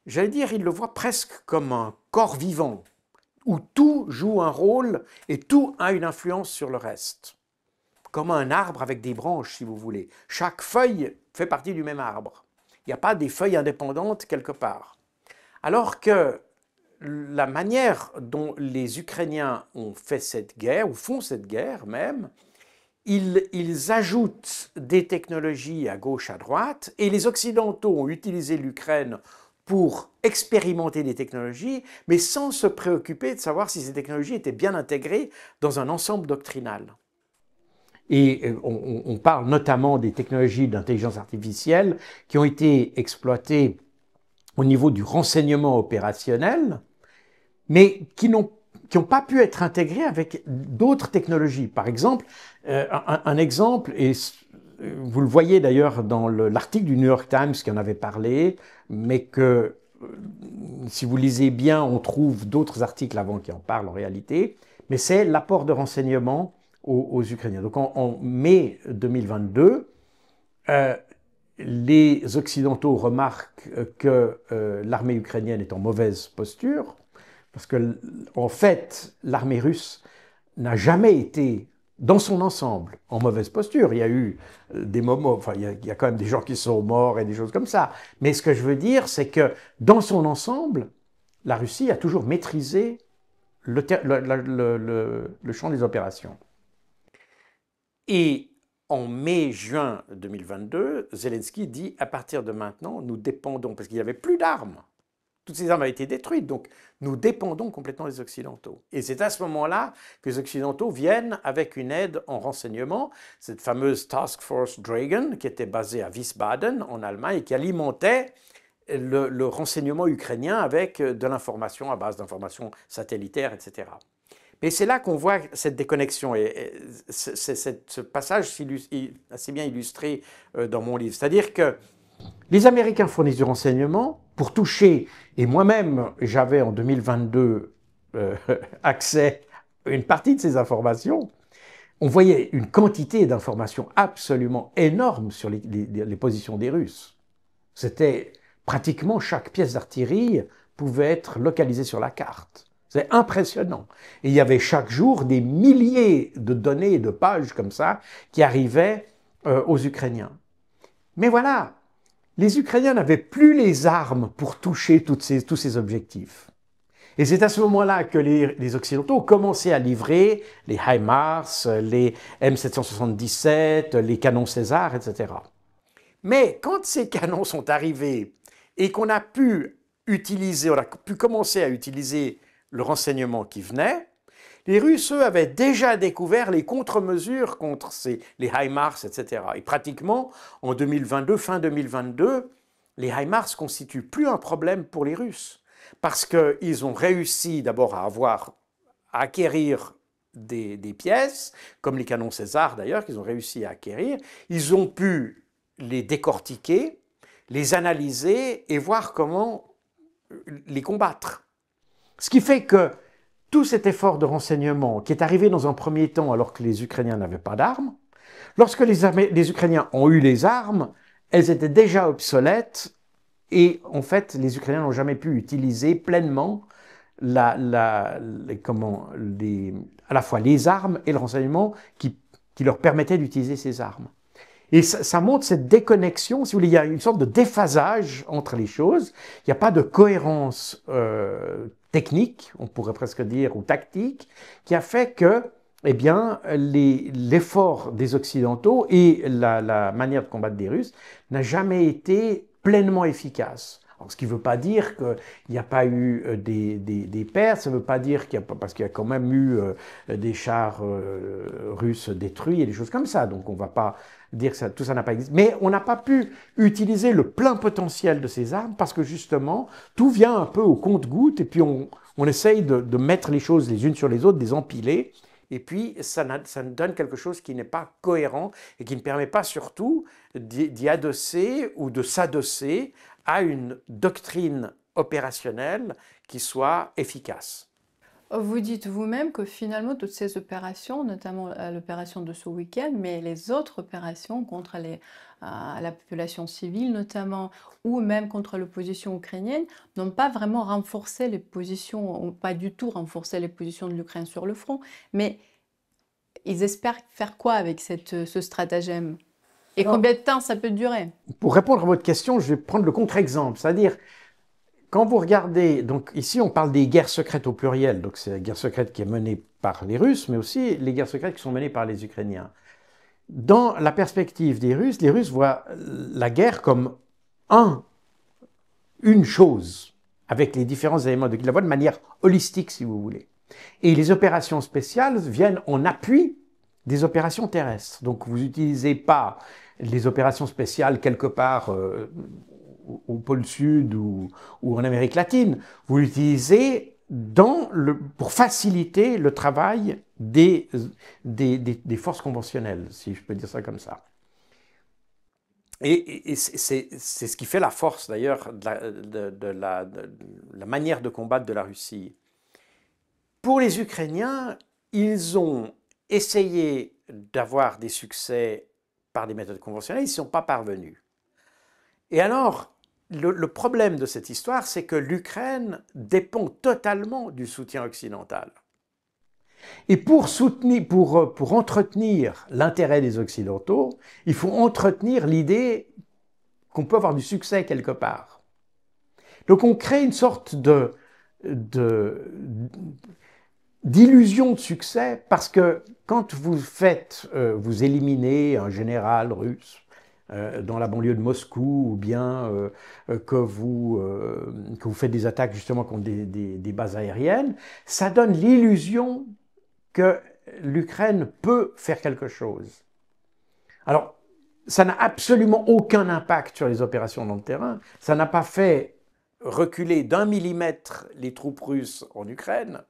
j'allais dire, il le voit presque comme un corps vivant, où tout joue un rôle et tout a une influence sur le reste. Comme un arbre avec des branches, si vous voulez. Chaque feuille fait partie du même arbre. Il n'y a pas des feuilles indépendantes quelque part. Alors que la manière dont les Ukrainiens ont fait cette guerre, ou font cette guerre même, ils ajoutent des technologies à gauche, à droite, et les Occidentaux ont utilisé l'Ukraine pour expérimenter des technologies, mais sans se préoccuper de savoir si ces technologies étaient bien intégrées dans un ensemble doctrinal. Et on parle notamment des technologies d'intelligence artificielle qui ont été exploitées au niveau du renseignement opérationnel, mais qui n'ont pas pu être intégrées avec d'autres technologies. Par exemple, un exemple, et vous le voyez d'ailleurs dans l'article du New York Times qui en avait parlé, mais que si vous lisez bien, on trouve d'autres articles avant qui en parlent en réalité, mais c'est l'apport de renseignements aux Ukrainiens. Donc en mai 2022, les Occidentaux remarquent que l'armée ukrainienne est en mauvaise posture, parce que en fait, l'armée russe n'a jamais été, dans son ensemble, en mauvaise posture. Il y a eu des moments, enfin il y a quand même des gens qui sont morts et des choses comme ça. Mais ce que je veux dire, c'est que dans son ensemble, la Russie a toujours maîtrisé le champ des opérations. Et en mai-juin 2022, Zelensky dit « à partir de maintenant, nous dépendons », parce qu'il n'y avait plus d'armes. Toutes ces armes avaient été détruites, donc nous dépendons complètement des Occidentaux. Et c'est à ce moment-là que les Occidentaux viennent avec une aide en renseignement, cette fameuse Task Force Dragon, qui était basée à Wiesbaden, en Allemagne, et qui alimentait le renseignement ukrainien avec de l'information à base d'informations satellitaires, etc. Et c'est là qu'on voit cette déconnexion, et ce passage est assez bien illustré dans mon livre. C'est-à-dire que les Américains fournissent du renseignement pour toucher, et moi-même j'avais en 2022 accès à une partie de ces informations. On voyait une quantité d'informations absolument énorme sur les positions des Russes. C'était pratiquement chaque pièce d'artillerie pouvait être localisée sur la carte. C'est impressionnant. Et il y avait chaque jour des milliers de données et de pages comme ça qui arrivaient aux Ukrainiens. Mais voilà, les Ukrainiens n'avaient plus les armes pour toucher tous ces objectifs. Et c'est à ce moment-là que les Occidentaux ont commencé à livrer les HIMARS, les M777, les canons César, etc. Mais quand ces canons sont arrivés et qu'on a pu commencer à utiliser le renseignement qui venait, les Russes, eux, avaient déjà découvert les contre-mesures contre les HIMARS, etc. Et pratiquement, en 2022, fin 2022, les HIMARS ne constituent plus un problème pour les Russes. parce qu'ils ont réussi d'abord à acquérir des pièces, comme les canons César d'ailleurs, qu'ils ont réussi à acquérir. Ils ont pu les décortiquer, les analyser et voir comment les combattre. Ce qui fait que tout cet effort de renseignement qui est arrivé dans un premier temps alors que les Ukrainiens n'avaient pas d'armes, lorsque les Ukrainiens ont eu les armes, elles étaient déjà obsolètes et en fait les Ukrainiens n'ont jamais pu utiliser pleinement à la fois les armes et le renseignement qui leur permettaient d'utiliser ces armes. Et ça montre cette déconnexion, si vous voulez, il y a une sorte de déphasage entre les choses, il n'y a pas de cohérence technique, on pourrait presque dire, ou tactique, qui a fait que, eh bien, l'effort des Occidentaux et la manière de combattre des Russes n'a jamais été pleinement efficace. Alors, ce qui ne veut pas dire qu'il n'y a pas eu des pertes, ça ne veut pas dire qu'il y a pas, parce qu'il y a quand même eu des chars russes détruits et des choses comme ça. Donc on ne va pas dire que tout ça n'a pas existé. Mais on n'a pas pu utiliser le plein potentiel de ces armes parce que justement, tout vient un peu au compte-gouttes et puis on essaye de mettre les choses les unes sur les autres, de les empiler. Et puis, ça nous donne quelque chose qui n'est pas cohérent et qui ne permet pas surtout d'y adosser ou de s'adosser à une doctrine opérationnelle qui soit efficace. Vous dites vous-même que finalement, toutes ces opérations, notamment l'opération de ce week-end, mais les autres opérations contre la population civile notamment, ou même contre l'opposition ukrainienne, n'ont pas vraiment renforcé les positions, ou pas du tout renforcé les positions de l'Ukraine sur le front. Mais ils espèrent faire quoi avec ce stratagème? Et combien de temps ça peut durer? Pour répondre à votre question, je vais prendre le contre-exemple, c'est-à-dire quand vous regardez, donc ici on parle des guerres secrètes au pluriel, donc c'est la guerre secrète qui est menée par les Russes, mais aussi les guerres secrètes qui sont menées par les Ukrainiens. Dans la perspective des Russes, les Russes voient la guerre comme une chose, avec les différents éléments de la voient de manière holistique, si vous voulez. Et les opérations spéciales viennent en appui des opérations terrestres. Donc vous n'utilisez pas les opérations spéciales quelque part au pôle Sud ou en Amérique latine. Vous l'utilisez pour faciliter le travail des forces conventionnelles, si je peux dire ça comme ça. Et c'est ce qui fait la force d'ailleurs de la manière de combattre de la Russie. Pour les Ukrainiens, ils ont essayé d'avoir des succès par des méthodes conventionnelles, ils n'y sont pas parvenus. Et alors, le problème de cette histoire, c'est que l'Ukraine dépend totalement du soutien occidental. Et pour entretenir l'intérêt des Occidentaux, il faut entretenir l'idée qu'on peut avoir du succès quelque part. Donc on crée une sorte d'illusion de succès parce que quand vous éliminez un général russe dans la banlieue de Moscou ou bien que vous faites des attaques justement contre des bases aériennes, ça donne l'illusion que l'Ukraine peut faire quelque chose. Alors, ça n'a absolument aucun impact sur les opérations dans le terrain, ça n'a pas fait reculer d'1 millimètre les troupes russes en Ukraine,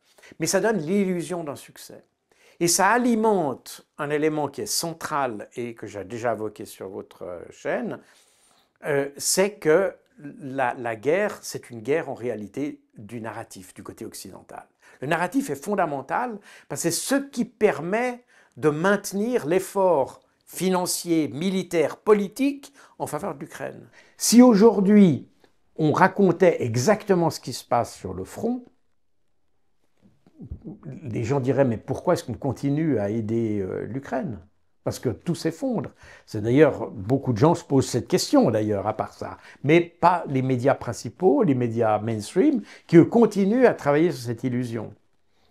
mais ça donne l'illusion d'un succès. Et ça alimente un élément qui est central et que j'ai déjà évoqué sur votre chaîne, c'est que la guerre, c'est une guerre en réalité du narratif, du côté occidental. Le narratif est fondamental parce que c'est ce qui permet de maintenir l'effort financier, militaire, politique en faveur de l'Ukraine. Si aujourd'hui on racontait exactement ce qui se passe sur le front, les gens diraient, mais pourquoi est-ce qu'on continue à aider l'Ukraine? Parce que tout s'effondre. C'est d'ailleurs, beaucoup de gens se posent cette question d'ailleurs, à part ça. Mais pas les médias principaux, les médias mainstream, qui eux continuent à travailler sur cette illusion.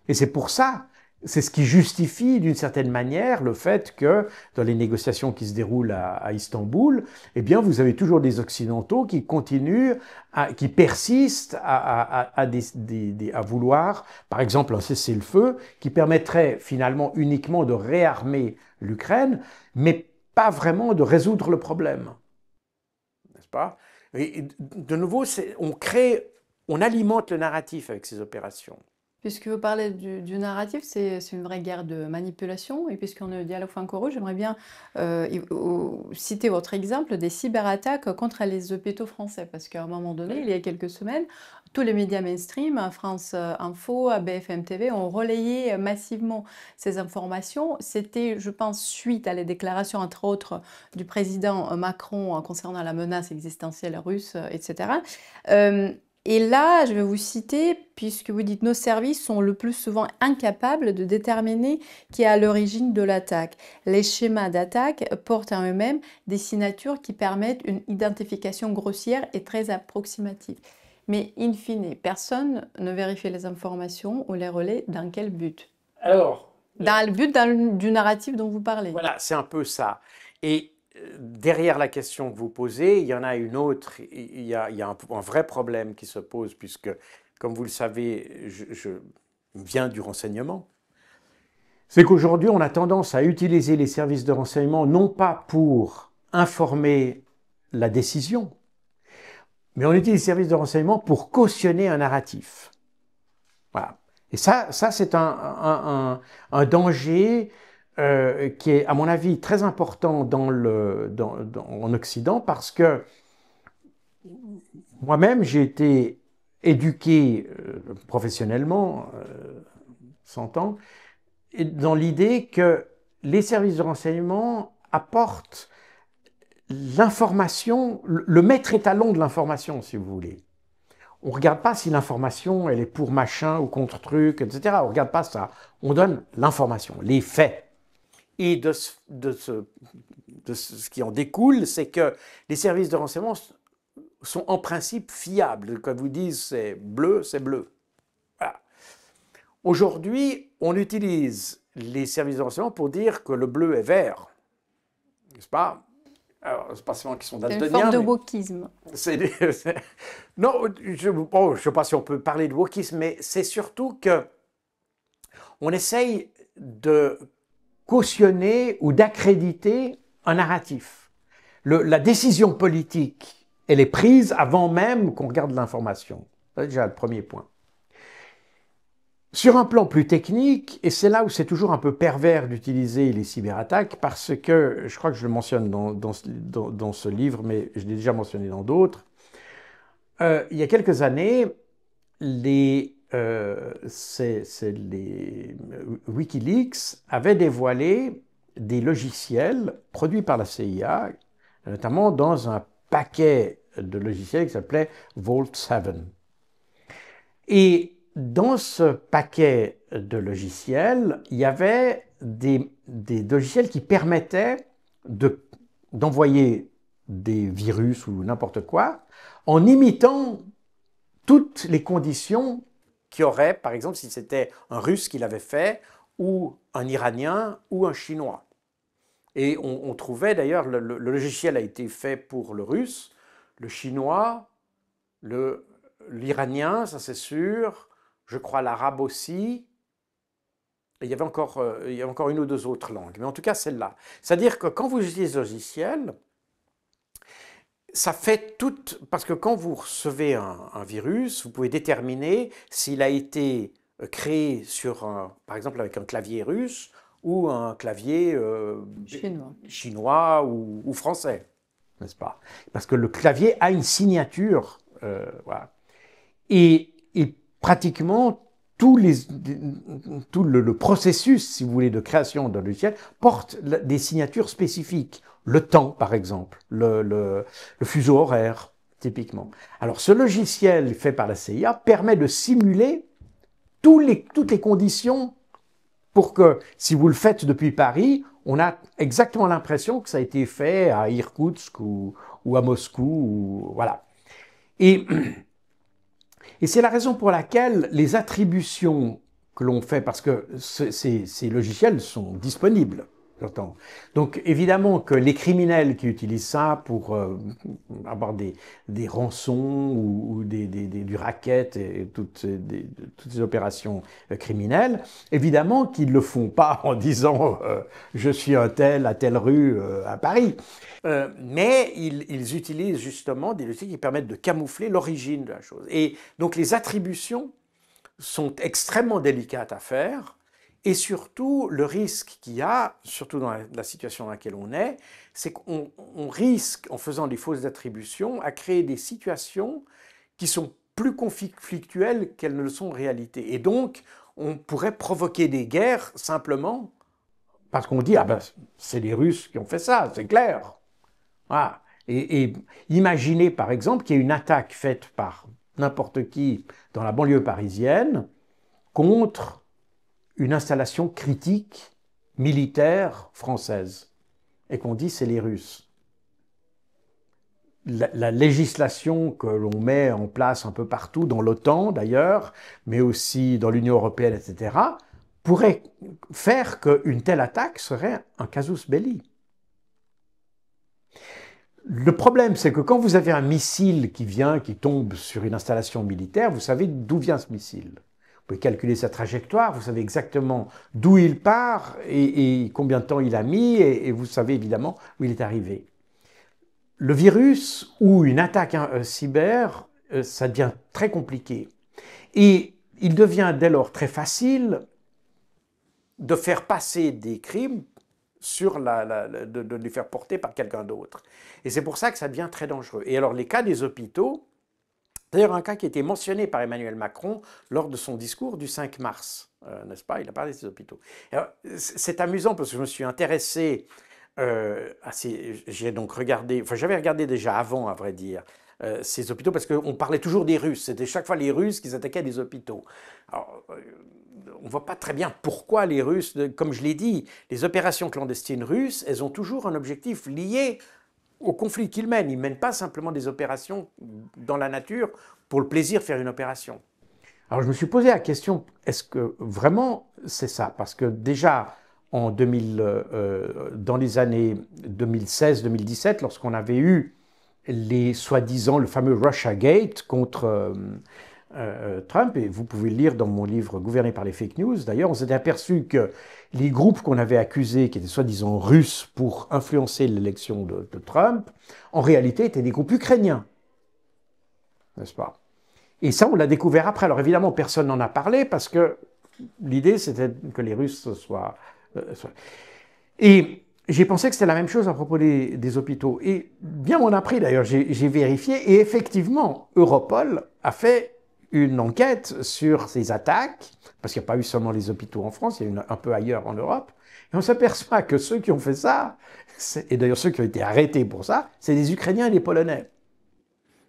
Et c'est pour ça, c'est ce qui justifie d'une certaine manière le fait que dans les négociations qui se déroulent à Istanbul, eh bien vous avez toujours des Occidentaux qui continuent, qui persistent à vouloir, par exemple, un cessez-le-feu qui permettrait finalement uniquement de réarmer l'Ukraine, mais pas vraiment de résoudre le problème. N'est-ce pas? Et de nouveau, on crée on alimente le narratif avec ces opérations. Puisque vous parlez du narratif, c'est une vraie guerre de manipulation. Et puisqu'on est au Dialogue franco-russe, j'aimerais bien citer votre exemple des cyberattaques contre les hôpitaux français. Parce qu'à un moment donné, il y a quelques semaines, tous les médias mainstream, France Info, BFM TV, ont relayé massivement ces informations. C'était, je pense, suite à les déclarations, entre autres, du président Macron concernant la menace existentielle russe, etc. Et là, je vais vous citer, puisque vous dites nos services sont le plus souvent incapables de déterminer qui est à l'origine de l'attaque. Les schémas d'attaque portent en eux-mêmes des signatures qui permettent une identification grossière et très approximative. Mais in fine, personne ne vérifie les informations ou les relaie dans quel but? Alors, dans le but du narratif dont vous parlez. Voilà, c'est un peu ça. Et derrière la question que vous posez, il y en a une autre. Il y a un vrai problème qui se pose, puisque, comme vous le savez, je viens du renseignement. C'est qu'aujourd'hui, on a tendance à utiliser les services de renseignement non pas pour informer la décision, mais on utilise les services de renseignement pour cautionner un narratif. Voilà. Et ça c'est un danger qui est, à mon avis, très important en Occident, parce que moi-même, j'ai été éduqué professionnellement, 100 ans, dans l'idée que les services de renseignement apportent l'information, le maître étalon de l'information, si vous voulez. On ne regarde pas si l'information, elle est pour machin ou contre truc, etc. On ne regarde pas ça. On donne l'information, les faits. Et de ce qui en découle, c'est que les services de renseignement sont en principe fiables. Quand vous dites c'est bleu, c'est bleu. Voilà. Aujourd'hui, on utilise les services de renseignement pour dire que le bleu est vert. N'est-ce pas? Alors, c'est pas seulement qu'ils sont daltoniens. C'est une forme de wokisme. Non, je ne sais pas si on peut parler de wokisme, mais c'est surtout que on essaye de cautionner ou d'accréditer un narratif. La décision politique, elle est prise avant même qu'on regarde l'information. C'est déjà le premier point. Sur un plan plus technique, et c'est là où c'est toujours un peu pervers d'utiliser les cyberattaques, parce que, je crois que je le mentionne dans ce livre, mais je l'ai déjà mentionné dans d'autres, il y a quelques années, les Wikileaks avaient dévoilé des logiciels produits par la CIA, notamment dans un paquet de logiciels qui s'appelait Vault 7. Et dans ce paquet de logiciels, il y avait des logiciels qui permettaient d'envoyer des virus ou n'importe quoi en imitant toutes les conditions qu'il y aurait, par exemple, si c'était un Russe qui l'avait fait, ou un Iranien, ou un Chinois. Et on trouvait d'ailleurs, le logiciel a été fait pour le Russe, le Chinois, l'Iranien, ça c'est sûr, je crois l'arabe aussi, et il y avait encore une ou deux autres langues, mais en tout cas celle-là. C'est-à-dire que quand vous utilisez ce logiciel, ça fait tout, parce que quand vous recevez un virus, vous pouvez déterminer s'il a été créé par exemple avec un clavier russe ou un clavier chinois ou français, n'est-ce pas? Parce que le clavier a une signature, voilà. Et pratiquement tout le processus, si vous voulez, de création d'un logiciel porte des signatures spécifiques. Le temps, par exemple, le fuseau horaire, typiquement. Alors, ce logiciel fait par la CIA permet de simuler toutes les conditions pour que, si vous le faites depuis Paris, on a exactement l'impression que ça a été fait à Irkoutsk ou à Moscou, voilà. Et c'est la raison pour laquelle les attributions que l'on fait, parce que ces logiciels sont disponibles, J'entends. Donc évidemment que les criminels qui utilisent ça pour avoir des rançons ou du racket et toutes ces opérations criminelles, évidemment qu'ils ne le font pas en disant je suis un tel à telle rue à Paris. Mais ils utilisent justement des outils qui permettent de camoufler l'origine de la chose. Et donc les attributions sont extrêmement délicates à faire. Et surtout, le risque qu'il y a, surtout dans la situation dans laquelle on est, c'est qu'on risque, en faisant des fausses attributions, à créer des situations qui sont plus conflictuelles qu'elles ne le sont en réalité. Et donc, on pourrait provoquer des guerres simplement parce qu'on dit « Ah ben, c'est les Russes qui ont fait ça, c'est clair ». Voilà. Et imaginez par exemple qu'il y ait une attaque faite par n'importe qui dans la banlieue parisienne contre une installation critique militaire française et qu'on dit c'est les Russes. La législation que l'on met en place un peu partout, dans l'OTAN d'ailleurs, mais aussi dans l'Union européenne, etc., pourrait faire qu'une telle attaque serait un casus belli. Le problème, c'est que quand vous avez un missile qui tombe sur une installation militaire, vous savez d'où vient ce missile. Vous pouvez calculer sa trajectoire, vous savez exactement d'où il part et combien de temps il a mis, et vous savez évidemment où il est arrivé. Le virus ou une attaque cyber, ça devient très compliqué. Et il devient dès lors très facile de faire passer des crimes de les faire porter par quelqu'un d'autre. Et c'est pour ça que ça devient très dangereux. Et alors les cas des hôpitaux, d'ailleurs, un cas qui a été mentionné par Emmanuel Macron lors de son discours du 5 mars, n'est-ce pas? Il a parlé de ces hôpitaux. C'est amusant parce que je me suis intéressé j'ai donc regardé, enfin j'avais regardé déjà avant, à vrai dire, ces hôpitaux parce qu'on parlait toujours des Russes. C'était chaque fois les Russes qui attaquaient des hôpitaux. Alors, on ne voit pas très bien pourquoi les Russes, comme je l'ai dit, les opérations clandestines russes, elles ont toujours un objectif lié au conflit qu'ils mènent. Ils ne mènent pas simplement des opérations dans la nature pour le plaisir de faire une opération. Alors je me suis posé la question, est-ce que vraiment c'est ça? Parce que déjà, dans les années 2016-2017, lorsqu'on avait eu les soi-disant, le fameux Russiagate contre Trump, et vous pouvez le lire dans mon livre Gouverné par les fake news, d'ailleurs, on s'était aperçu que les groupes qu'on avait accusés, qui étaient soi-disant russes pour influencer l'élection de Trump, en réalité étaient des groupes ukrainiens, n'est-ce pas? Et ça, on l'a découvert après. Alors évidemment, personne n'en a parlé parce que l'idée, c'était que les Russes soient... Et j'ai pensé que c'était la même chose à propos des hôpitaux. Et bien m'en a pris d'ailleurs, j'ai vérifié, et effectivement, Europol a fait une enquête sur ces attaques, parce qu'il n'y a pas eu seulement les hôpitaux en France, il y a eu un peu ailleurs en Europe, et on s'aperçoit que ceux qui ont fait ça, et d'ailleurs ceux qui ont été arrêtés pour ça, c'est des Ukrainiens et des Polonais.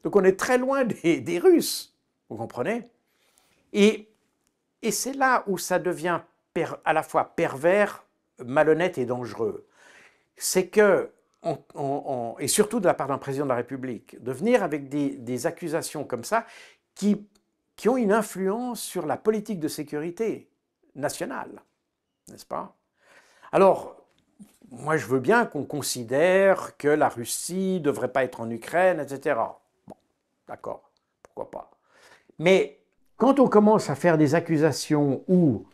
Donc on est très loin des Russes, vous comprenez? Et c'est là où ça devient à la fois pervers, malhonnête et dangereux. C'est que, et surtout de la part d'un président de la République, de venir avec des accusations comme ça qui ont une influence sur la politique de sécurité nationale, n'est-ce pas? Alors, moi je veux bien qu'on considère que la Russie ne devrait pas être en Ukraine, etc. Bon, d'accord, pourquoi pas. Mais quand on commence à faire des accusations où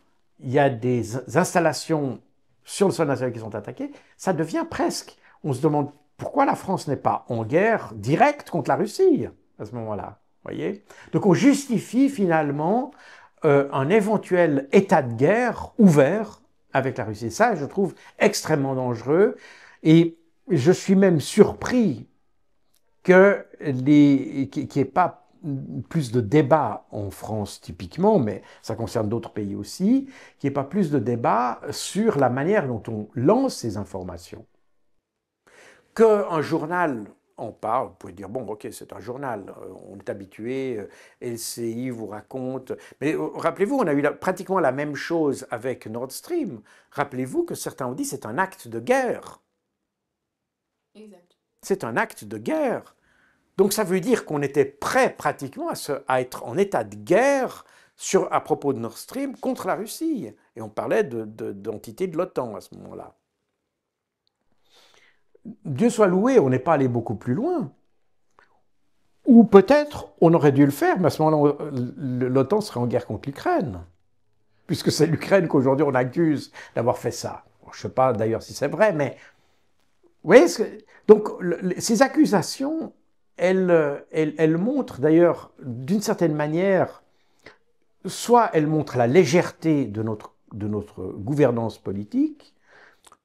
il y a des installations sur le sol national qui sont attaquées, ça devient presque. On se demande pourquoi la France n'est pas en guerre directe contre la Russie à ce moment-là. Voyez? Donc on justifie finalement un éventuel état de guerre ouvert avec la Russie. Ça, je trouve extrêmement dangereux. Et je suis même surpris qu'il n'y ait pas plus de débats en France typiquement, mais ça concerne d'autres pays aussi, qu'il n'y ait pas plus de débats sur la manière dont on lance ces informations. Qu'un journal en parle, vous pouvez dire, bon, ok, c'est un journal, on est habitué, LCI vous raconte, mais rappelez-vous, on a eu pratiquement la même chose avec Nord Stream. Rappelez-vous que certains ont dit c'est un acte de guerre. Exact. C'est un acte de guerre. Donc ça veut dire qu'on était prêt pratiquement à être en état de guerre à propos de Nord Stream contre la Russie. Et on parlait d'entité de l'OTAN à ce moment-là. Dieu soit loué, on n'est pas allé beaucoup plus loin. Ou peut-être on aurait dû le faire, mais à ce moment-là, l'OTAN serait en guerre contre l'Ukraine. Puisque c'est l'Ukraine qu'aujourd'hui on accuse d'avoir fait ça. Bon, je ne sais pas d'ailleurs si c'est vrai, mais... Vous voyez, donc ces accusations, elles montrent d'ailleurs, d'une certaine manière, soit elles montrent la légèreté de notre gouvernance politique,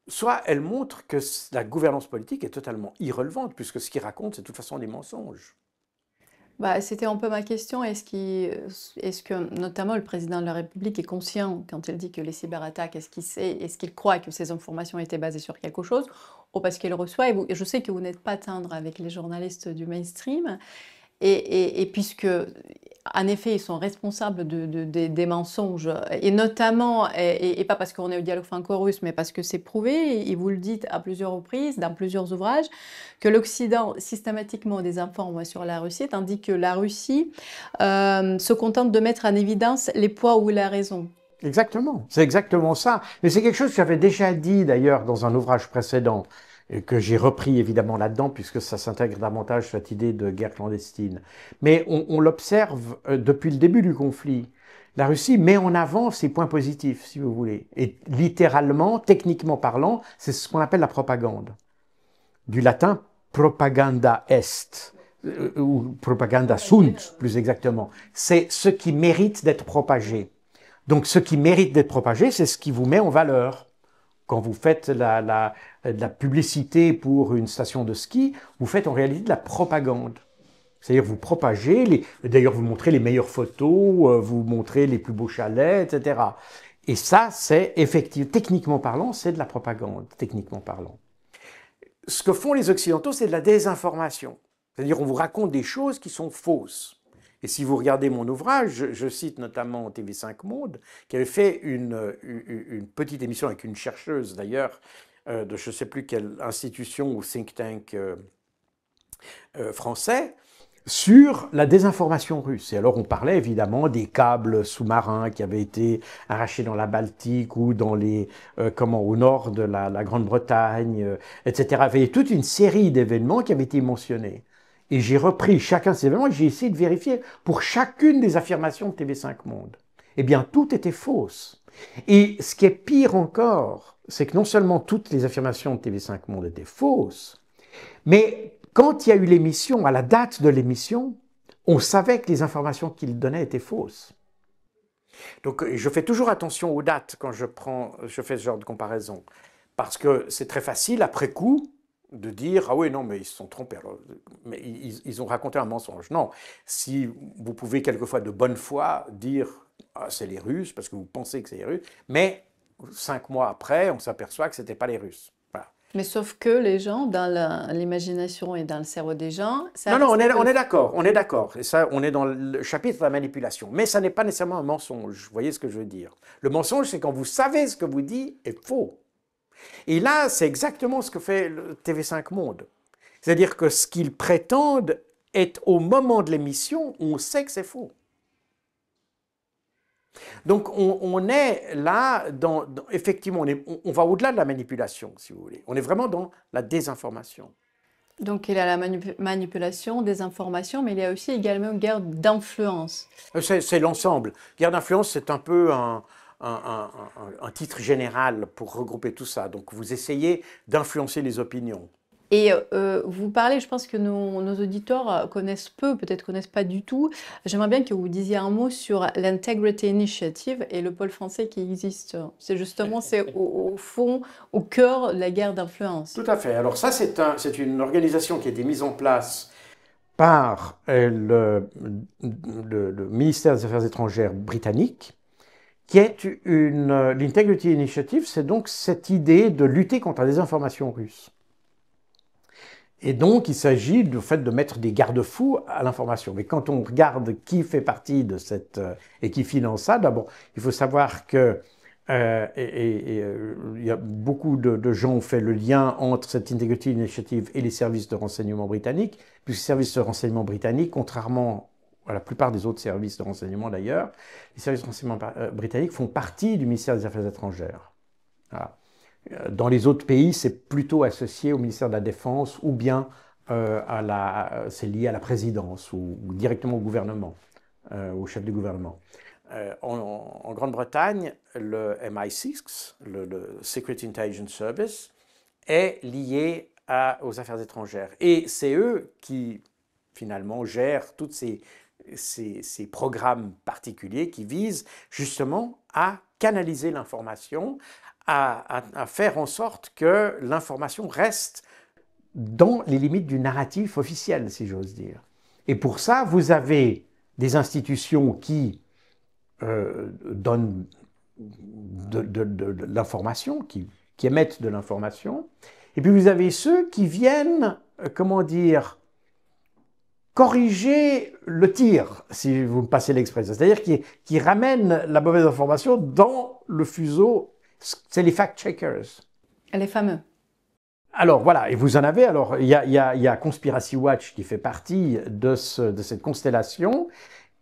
soit elles montrent que la gouvernance politique est totalement irrelevante, puisque ce qu'ils racontent, c'est de toute façon des mensonges. Bah, c'était un peu ma question. Est-ce que notamment le président de la République est conscient quand il dit que les cyberattaques, est-ce qu'il croit que ces informations étaient basées sur quelque chose ou parce qu'il reçoit, et je sais que vous n'êtes pas tendre avec les journalistes du mainstream, et puisque, en effet, ils sont responsables des mensonges, et notamment, et pas parce qu'on est au dialogue franco-russe, mais parce que c'est prouvé, et vous le dites à plusieurs reprises, dans plusieurs ouvrages, que l'Occident systématiquement désinforme sur la Russie, tandis que la Russie se contente de mettre en évidence les poids où il a raison. Exactement, c'est exactement ça. Mais c'est quelque chose que j'avais déjà dit d'ailleurs dans un ouvrage précédent, et que j'ai repris évidemment là-dedans, puisque ça s'intègre davantage cette idée de guerre clandestine. Mais on l'observe depuis le début du conflit. La Russie met en avant ses points positifs, si vous voulez. Et littéralement, techniquement parlant, c'est ce qu'on appelle la propagande. Du latin propaganda est, ou propaganda sunt, plus exactement. C'est ce qui mérite d'être propagé. Donc ce qui mérite d'être propagé, c'est ce qui vous met en valeur. Quand vous faites de la publicité pour une station de ski, vous faites en réalité de la propagande. C'est-à-dire vous propagez, d'ailleurs vous montrez les meilleures photos, vous montrez les plus beaux chalets, etc. Et ça, c'est effectivement, techniquement parlant, c'est de la propagande, techniquement parlant. Ce que font les Occidentaux, c'est de la désinformation. C'est-à-dire on vous raconte des choses qui sont fausses. Et si vous regardez mon ouvrage, je cite notamment TV5 Monde, qui avait fait une petite émission avec une chercheuse d'ailleurs, de je ne sais plus quelle institution ou think tank français, sur la désinformation russe. Et alors on parlait évidemment des câbles sous-marins qui avaient été arrachés dans la Baltique ou dans au nord de la Grande-Bretagne, etc. Il y avait toute une série d'événements qui avaient été mentionnés. Et j'ai repris chacun de ces événements et j'ai essayé de vérifier pour chacune des affirmations de TV5 Monde. Eh bien, tout était fausse. Et ce qui est pire encore, c'est que non seulement toutes les affirmations de TV5 Monde étaient fausses, mais quand il y a eu l'émission, à la date de l'émission, on savait que les informations qu'il donnait étaient fausses. Donc, je fais toujours attention aux dates quand je fais ce genre de comparaison. Parce que c'est très facile, après coup, de dire « Ah oui, non, mais ils se sont trompés, alors, mais ils ont raconté un mensonge ». Non, si vous pouvez quelquefois de bonne foi dire « Ah, c'est les Russes », parce que vous pensez que c'est les Russes, mais 5 mois après, on s'aperçoit que ce n'était pas les Russes. Voilà. Mais sauf que les gens, dans l'imagination et dans le cerveau des gens... Non, on est d'accord, on est d'accord. Et ça, on est dans le chapitre de la manipulation. Mais ça n'est pas nécessairement un mensonge, vous voyez ce que je veux dire. Le mensonge, c'est quand vous savez ce que vous dites est faux. Et là, c'est exactement ce que fait le TV5 Monde. C'est-à-dire que ce qu'ils prétendent est au moment de l'émission, on sait que c'est faux. Donc on est là, effectivement, on va au-delà de la manipulation, si vous voulez. On est vraiment dans la désinformation. Donc il y a la manipulation, désinformation, mais il y a aussi également une guerre d'influence. C'est l'ensemble. Guerre d'influence, c'est un peu un titre général pour regrouper tout ça. Donc vous essayez d'influencer les opinions. Et vous parlez, je pense que nos auditeurs connaissent peu, peut-être connaissent pas du tout. J'aimerais bien que vous disiez un mot sur l'Integrity Initiative et le pôle français qui existe. C'est justement, au fond, au cœur de la guerre d'influence. Tout à fait. Alors ça, c'est une organisation qui a été mise en place par le ministère des Affaires étrangères britannique, qui est l'Integrity Initiative, c'est donc cette idée de lutter contre la désinformation russe. Et donc, il s'agit du fait de mettre des garde-fous à l'information. Mais quand on regarde qui fait partie de et qui finance ça, d'abord, il faut savoir que il y a beaucoup de gens ont fait le lien entre cette Integrity Initiative et les services de renseignement britanniques, puisque les services de renseignement britanniques, contrairement à la plupart des autres services de renseignement d'ailleurs, les services de renseignement britanniques font partie du ministère des Affaires étrangères. Voilà. Dans les autres pays, c'est plutôt associé au ministère de la Défense ou bien c'est lié à la présidence ou directement au gouvernement, au chef du gouvernement. En Grande-Bretagne, le MI6, le Secret Intelligence Service, est lié aux affaires étrangères. Et c'est eux qui, finalement, gèrent tous ces programmes particuliers qui visent justement à canaliser l'information, à faire en sorte que l'information reste dans les limites du narratif officiel, si j'ose dire. Et pour ça, vous avez des institutions qui donnent de l'information, qui émettent de l'information, et puis vous avez ceux qui viennent, comment dire, corriger le tir, si vous me passez l'expression, c'est-à-dire qui ramènent la mauvaise information dans le fuseau, c'est les fact-checkers. Les fameux. Alors voilà, et vous en avez, alors il y a Conspiracy Watch qui fait partie de cette constellation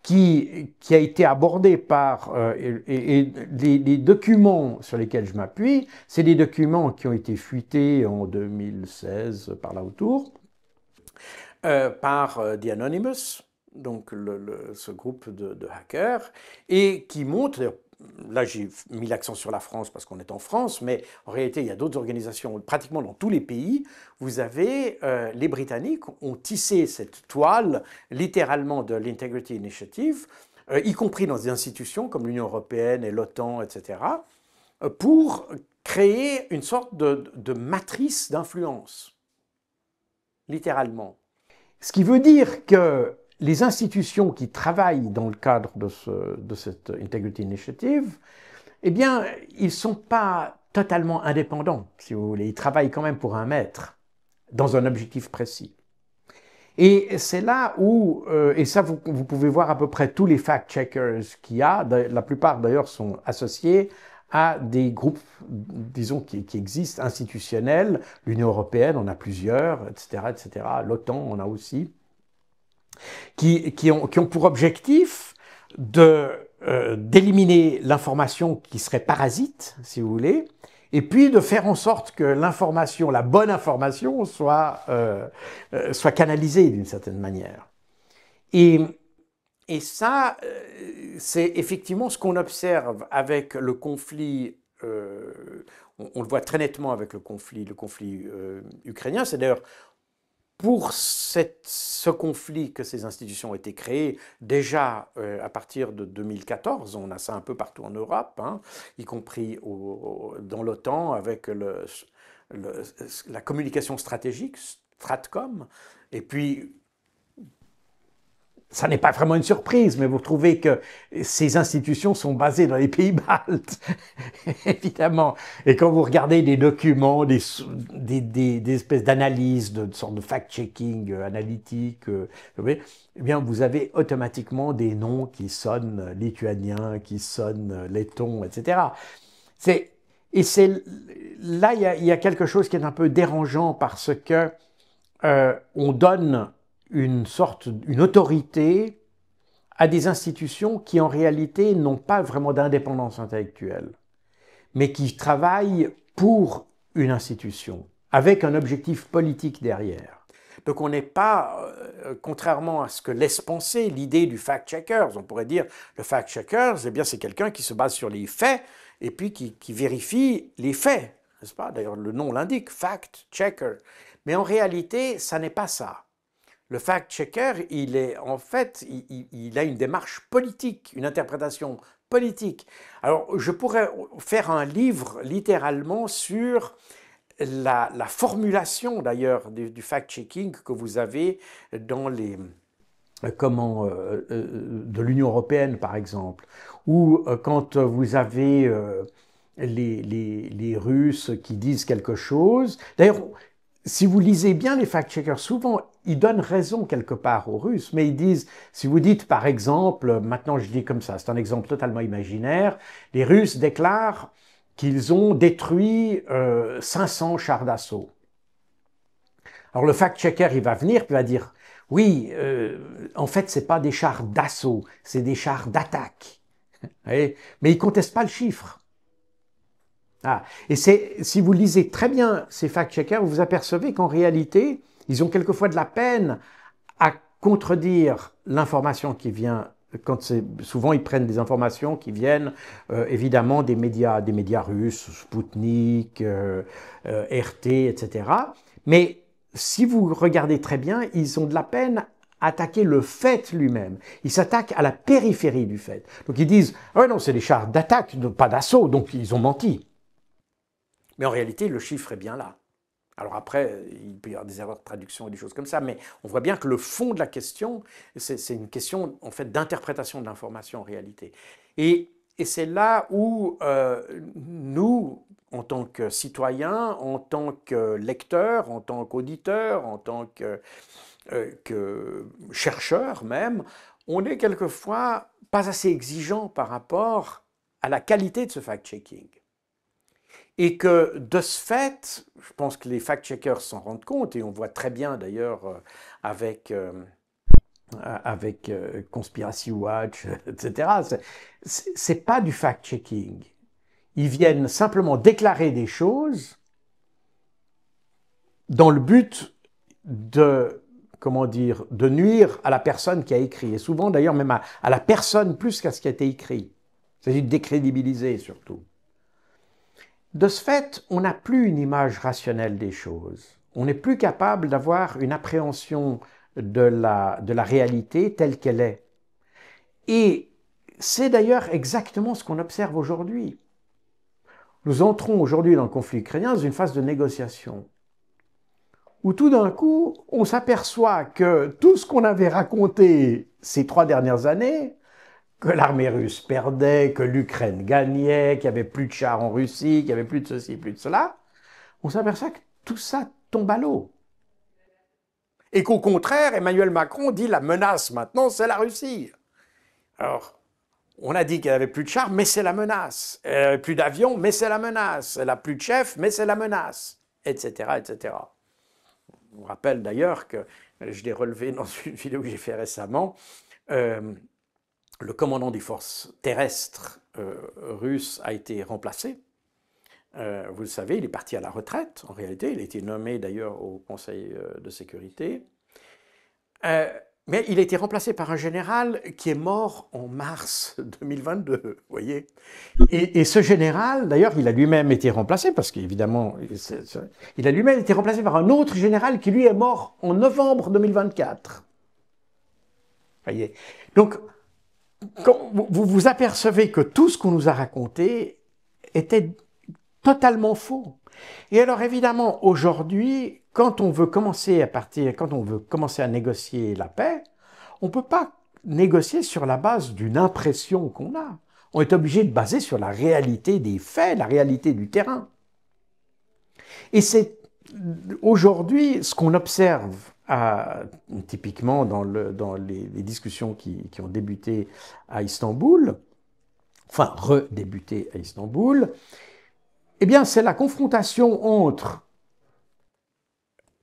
qui a été abordée par, et les documents sur lesquels je m'appuie, c'est des documents qui ont été fuités en 2016, par là autour, par The Anonymous, donc ce groupe de hackers, et qui montrent, là j'ai mis l'accent sur la France parce qu'on est en France, mais en réalité il y a d'autres organisations, pratiquement dans tous les pays, vous avez, les Britanniques ont tissé cette toile littéralement de l'Integrity Initiative, y compris dans des institutions comme l'Union européenne et l'OTAN, etc., pour créer une sorte de matrice d'influence, littéralement. Ce qui veut dire que les institutions qui travaillent dans le cadre de cette Integrity Initiative, eh bien, ils ne sont pas totalement indépendants, si vous voulez. Ils travaillent quand même pour un maître, dans un objectif précis. Et c'est là où, et ça vous pouvez voir à peu près tous les fact-checkers qu'il y a, la plupart d'ailleurs sont associés à des groupes, disons, qui existent, institutionnels. L'Union européenne en a plusieurs, etc. L'OTAN en a aussi. Qui ont pour objectif d'éliminer l'information qui serait parasite, si vous voulez, et puis de faire en sorte que l'information, la bonne information, soit canalisée d'une certaine manière. Et ça, c'est effectivement ce qu'on observe avec le conflit, on le voit très nettement avec le conflit ukrainien, c'est d'ailleurs pour ce conflit que ces institutions ont été créées, déjà à partir de 2014, on a ça un peu partout en Europe, hein, y compris dans l'OTAN avec la communication stratégique, Stratcom, et puis ça n'est pas vraiment une surprise, mais vous trouvez que ces institutions sont basées dans les pays baltes, évidemment. Et quand vous regardez des documents, des espèces d'analyses, de sortes de fact-checking analytique, eh bien, vous avez automatiquement des noms qui sonnent lituaniens, qui sonnent lettons, etc. Là, il y a quelque chose qui est un peu dérangeant parce que on donne une autorité à des institutions qui en réalité n'ont pas vraiment d'indépendance intellectuelle, mais qui travaillent pour une institution, avec un objectif politique derrière. Donc on n'est pas, contrairement à ce que laisse penser l'idée du fact-checkers, on pourrait dire le fact-checkers, eh bien c'est quelqu'un qui se base sur les faits et puis qui vérifie les faits, n'est-ce pas? D'ailleurs le nom l'indique, fact-checker. Mais en réalité, ça n'est pas ça. Le fact-checker, il a une démarche politique, une interprétation politique. Alors, je pourrais faire un livre littéralement sur la formulation d'ailleurs du fact-checking que vous avez dans les de l'Union européenne, par exemple, ou quand vous avez les Russes qui disent quelque chose. D'ailleurs, si vous lisez bien les fact-checkers, souvent, ils donnent raison quelque part aux Russes, mais ils disent, si vous dites par exemple, maintenant je dis comme ça, c'est un exemple totalement imaginaire, les Russes déclarent qu'ils ont détruit 500 chars d'assaut. Alors le fact-checker, il va venir, puis il va dire, oui, en fait, c'est pas des chars d'assaut, c'est des chars d'attaque. Mais il ne conteste pas le chiffre. Ah, et si vous lisez très bien ces fact-checkers, vous vous apercevez qu'en réalité, ils ont quelquefois de la peine à contredire l'information qui vient, souvent ils prennent des informations qui viennent évidemment des médias russes, Sputnik, RT, etc. Mais si vous regardez très bien, ils ont de la peine à attaquer le fait lui-même. Ils s'attaquent à la périphérie du fait. Donc ils disent « Ah non, c'est des chars d'attaque, pas d'assaut, donc ils ont menti ». Mais en réalité, le chiffre est bien là. Alors après, il peut y avoir des erreurs de traduction et des choses comme ça, mais on voit bien que le fond de la question, c'est une question en fait d'interprétation de l'information en réalité. Et c'est là où nous, en tant que citoyens, en tant que lecteurs, en tant qu'auditeurs, en tant que chercheurs même, on est quelquefois pas assez exigeants par rapport à la qualité de ce fact-checking. Et que de ce fait, je pense que les fact-checkers s'en rendent compte, et on voit très bien d'ailleurs avec Conspiracy Watch, etc. C'est pas du fact-checking. Ils viennent simplement déclarer des choses dans le but de, comment dire, de nuire à la personne qui a écrit. Et souvent d'ailleurs même à la personne plus qu'à ce qui a été écrit. Il s'agit de décrédibiliser surtout. De ce fait, on n'a plus une image rationnelle des choses. On n'est plus capable d'avoir une appréhension de la réalité telle qu'elle est. Et c'est d'ailleurs exactement ce qu'on observe aujourd'hui. Nous entrons aujourd'hui dans le conflit ukrainien dans une phase de négociation, où tout d'un coup, on s'aperçoit que tout ce qu'on avait raconté ces 3 dernières années, que l'armée russe perdait, que l'Ukraine gagnait, qu'il n'y avait plus de chars en Russie, qu'il n'y avait plus de ceci, plus de cela, on s'aperçoit que tout ça tombe à l'eau. Et qu'au contraire, Emmanuel Macron dit la menace maintenant, c'est la Russie. Alors, on a dit qu'elle n'avait plus de chars, mais c'est la menace. Elle n'avait plus d'avions, mais c'est la menace. Elle n'a plus de chef, mais c'est la menace. Etc., etc. Je vous rappelle d'ailleurs que, je l'ai relevé dans une vidéo que j'ai fait récemment, le commandant des forces terrestres russes a été remplacé. Vous le savez, il est parti à la retraite, en réalité. Il a été nommé d'ailleurs au Conseil de sécurité. Mais il a été remplacé par un général qui est mort en mars 2022, vous voyez. Et ce général, d'ailleurs, il a lui-même été remplacé, parce qu'évidemment, il a lui-même été remplacé par un autre général qui, lui, est mort en novembre 2024. Vous voyez. Donc, quand vous vous apercevez que tout ce qu'on nous a raconté était totalement faux. Et alors évidemment, aujourd'hui, quand on veut commencer à négocier la paix, on ne peut pas négocier sur la base d'une impression qu'on a. On est obligé de baser sur la réalité des faits, la réalité du terrain. Et c'est aujourd'hui ce qu'on observe typiquement dans les discussions qui ont débuté à Istanbul, enfin redébuté à Istanbul, eh bien c'est la confrontation entre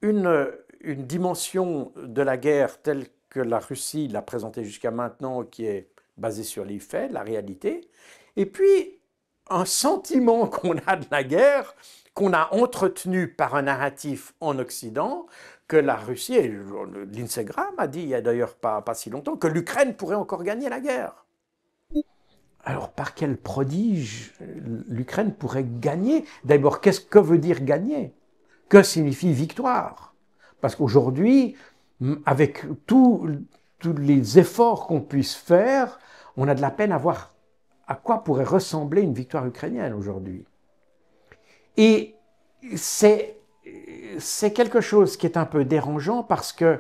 une dimension de la guerre telle que la Russie l'a présentée jusqu'à maintenant, qui est basée sur les faits, la réalité, et puis un sentiment qu'on a de la guerre, qu'on a entretenu par un narratif en Occident, que la Russie, et l'Instagram a dit il y a d'ailleurs pas si longtemps, que l'Ukraine pourrait encore gagner la guerre. Alors par quel prodige l'Ukraine pourrait gagner? D'abord, que veut dire gagner? Que signifie victoire? Parce qu'aujourd'hui, avec tous les efforts qu'on puisse faire, on a de la peine à voir à quoi pourrait ressembler une victoire ukrainienne aujourd'hui. Et c'est quelque chose qui est un peu dérangeant parce que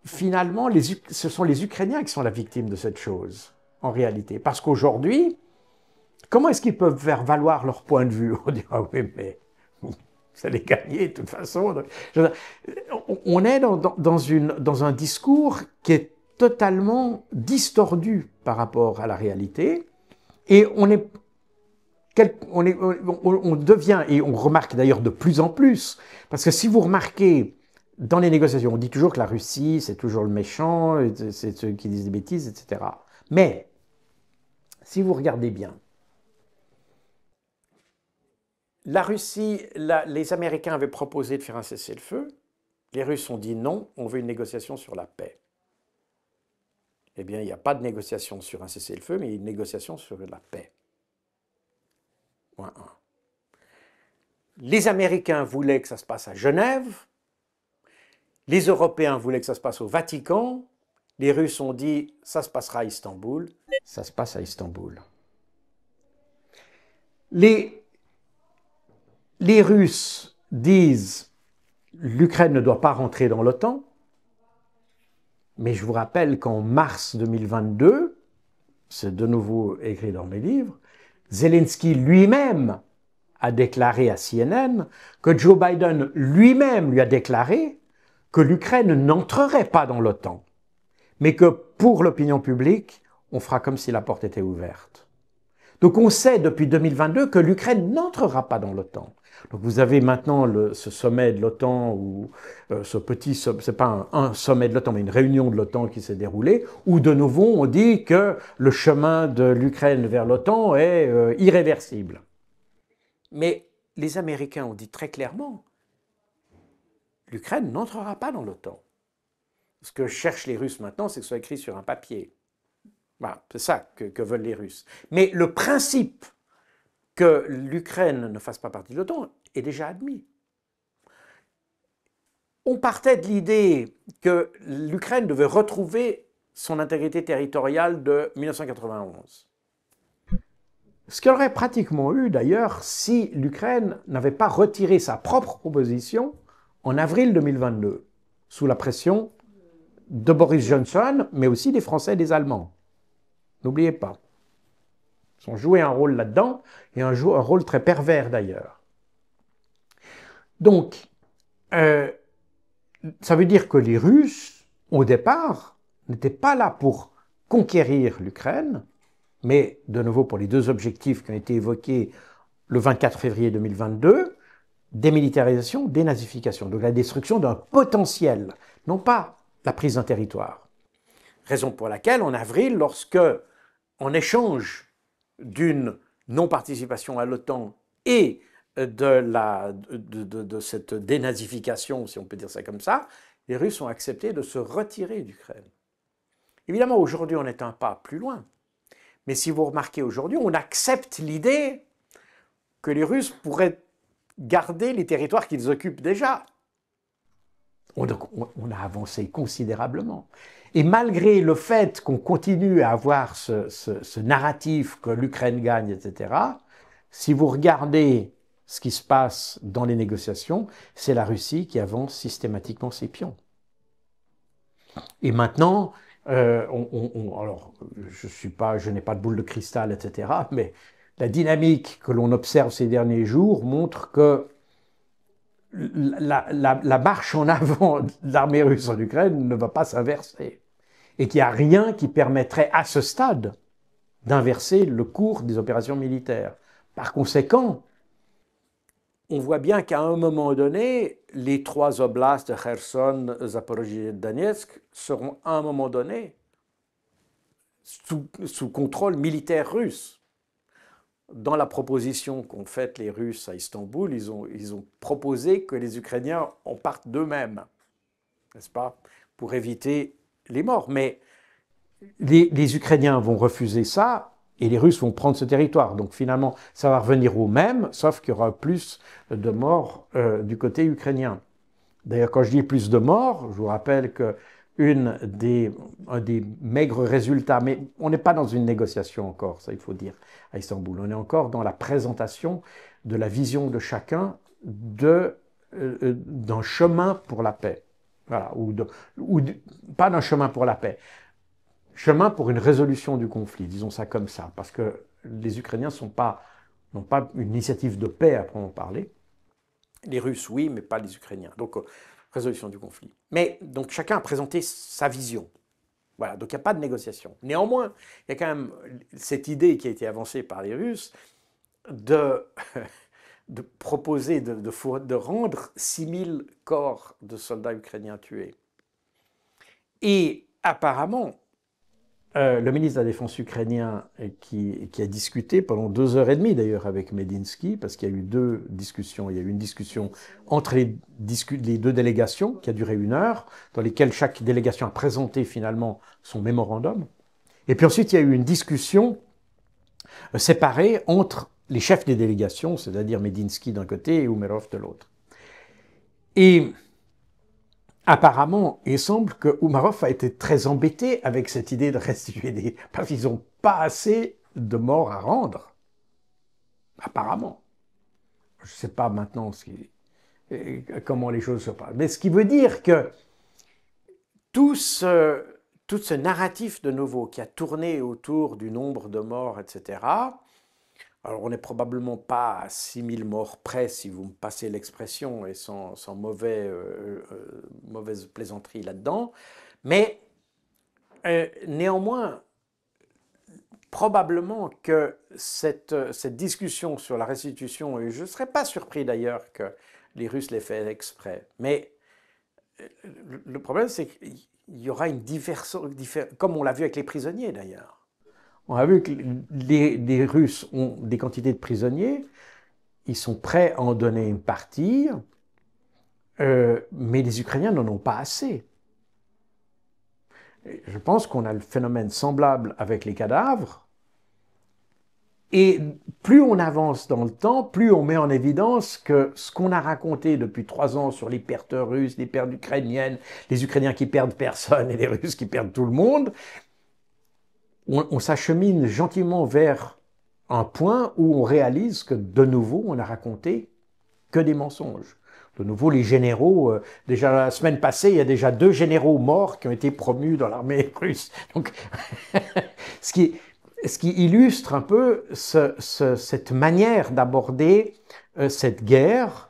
finalement, ce sont les Ukrainiens qui sont la victime de cette chose, en réalité. Parce qu'aujourd'hui, comment est-ce qu'ils peuvent faire valoir leur point de vue? On dira, oui, mais vous allez gagner de toute façon. On est dans un discours qui est totalement distordu par rapport à la réalité, et on devient, et on remarque d'ailleurs de plus en plus, parce que si vous remarquez, dans les négociations, on dit toujours que la Russie, c'est toujours le méchant, c'est ceux qui disent des bêtises, etc. Mais, si vous regardez bien, la Russie, les Américains avaient proposé de faire un cessez-le-feu. Les Russes ont dit non, on veut une négociation sur la paix. Eh bien, il n'y a pas de négociation sur un cessez-le-feu, mais il y a une négociation sur la paix. Point 1. Les Américains voulaient que ça se passe à Genève. Les Européens voulaient que ça se passe au Vatican. Les Russes ont dit ça se passera à Istanbul. Ça se passe à Istanbul. Les Russes disent l'Ukraine ne doit pas rentrer dans l'OTAN. Mais je vous rappelle qu'en mars 2022, c'est de nouveau écrit dans mes livres, Zelensky lui-même a déclaré à CNN que Joe Biden lui-même lui a déclaré que l'Ukraine n'entrerait pas dans l'OTAN, mais que pour l'opinion publique, on fera comme si la porte était ouverte. Donc on sait depuis 2022 que l'Ukraine n'entrera pas dans l'OTAN. Donc vous avez maintenant ce sommet de l'OTAN, ou ce petit, c'est pas un sommet de l'OTAN, mais une réunion de l'OTAN qui s'est déroulée, où de nouveau on dit que le chemin de l'Ukraine vers l'OTAN est irréversible. Mais les Américains ont dit très clairement, l'Ukraine n'entrera pas dans l'OTAN. Ce que cherchent les Russes maintenant, c'est que ce soit écrit sur un papier. Voilà, c'est ça que veulent les Russes. Mais le principe que l'Ukraine ne fasse pas partie de l'OTAN est déjà admis. On partait de l'idée que l'Ukraine devait retrouver son intégrité territoriale de 1991. Ce qu'elle aurait pratiquement eu d'ailleurs si l'Ukraine n'avait pas retiré sa propre proposition en avril 2022, sous la pression de Boris Johnson, mais aussi des Français et des Allemands. N'oubliez pas. Ils ont joué un rôle là-dedans, et un rôle très pervers d'ailleurs. Donc, ça veut dire que les Russes, au départ, n'étaient pas là pour conquérir l'Ukraine, mais de nouveau pour les deux objectifs qui ont été évoqués le 24 février 2022, démilitarisation, dénazification, donc la destruction d'un potentiel, non pas la prise d'un territoire. Raison pour laquelle, en avril, lorsque, en échange d'une non-participation à l'OTAN et de cette dénazification, si on peut dire ça comme ça, les Russes ont accepté de se retirer d'Ukraine. Évidemment, aujourd'hui, on est un pas plus loin. Mais si vous remarquez aujourd'hui, on accepte l'idée que les Russes pourraient garder les territoires qu'ils occupent déjà. On a avancé considérablement. Et malgré le fait qu'on continue à avoir ce narratif que l'Ukraine gagne, etc., si vous regardez ce qui se passe dans les négociations, c'est la Russie qui avance systématiquement ses pions. Et maintenant, alors, je n'ai pas de boule de cristal, etc., mais la dynamique que l'on observe ces derniers jours montre que la marche en avant de l'armée russe en Ukraine ne va pas s'inverser. Et qu'il n'y a rien qui permettrait à ce stade d'inverser le cours des opérations militaires. Par conséquent, on voit bien qu'à un moment donné, les trois oblasts de Kherson, Zaporozhye et Donetsk seront à un moment donné sous contrôle militaire russe. Dans la proposition qu'ont faite les Russes à Istanbul, ils ont proposé que les Ukrainiens en partent d'eux-mêmes, n'est-ce pas, pour éviter les morts. Mais les Ukrainiens vont refuser ça et les Russes vont prendre ce territoire. Donc finalement, ça va revenir au même, sauf qu'il y aura plus de morts du côté ukrainien. D'ailleurs, quand je dis plus de morts, je vous rappelle que un des maigres résultats, mais on n'est pas dans une négociation encore, ça il faut dire, à Istanbul. On est encore dans la présentation de la vision de chacun d'un chemin pour la paix. Voilà, pas d'un chemin pour la paix, chemin pour une résolution du conflit, disons ça comme ça, parce que les Ukrainiens n'ont pas une initiative de paix à proprement parler. Les Russes, oui, mais pas les Ukrainiens. Donc, résolution du conflit. Mais donc chacun a présenté sa vision. Voilà, donc il n'y a pas de négociation. Néanmoins, il y a quand même cette idée qui a été avancée par les Russes de proposer de rendre 6000 corps de soldats ukrainiens tués. Et apparemment, le ministre de la Défense ukrainien qui a discuté pendant 2 heures et demie d'ailleurs avec Medinsky, parce qu'il y a eu 2 discussions. Il y a eu une discussion entre les 2 délégations qui a duré 1 heure, dans lesquelles chaque délégation a présenté finalement son mémorandum. Et puis ensuite, il y a eu une discussion séparée entre les chefs des délégations, c'est-à-dire Medinsky d'un côté et Umerov de l'autre. Et apparemment, il semble que Umerov a été très embêté avec cette idée de restituer parce qu'ils n'ont pas assez de morts à rendre. Apparemment. Je ne sais pas maintenant comment les choses se passent. Mais ce qui veut dire que tout ce narratif de nouveau qui a tourné autour du nombre de morts, etc., alors on n'est probablement pas à 6000 morts près, si vous me passez l'expression, et sans mauvaise plaisanterie là-dedans, mais néanmoins, probablement que cette discussion sur la restitution, et je ne serais pas surpris d'ailleurs que les Russes l'aient fait exprès, mais le problème c'est qu'il y aura une diversion, comme on l'a vu avec les prisonniers d'ailleurs. On a vu que les Russes ont des quantités de prisonniers, ils sont prêts à en donner une partie, mais les Ukrainiens n'en ont pas assez. Je pense qu'on a le phénomène semblable avec les cadavres, et plus on avance dans le temps, plus on met en évidence que ce qu'on a raconté depuis 3 ans sur les pertes russes, les pertes ukrainiennes, les Ukrainiens qui perdent personne et les Russes qui perdent tout le monde, on s'achemine gentiment vers un point où on réalise que de nouveau, on a raconté que des mensonges. De nouveau, les généraux, déjà la semaine passée, il y a déjà 2 généraux morts qui ont été promus dans l'armée russe. Donc, ce qui illustre un peu cette manière d'aborder cette guerre,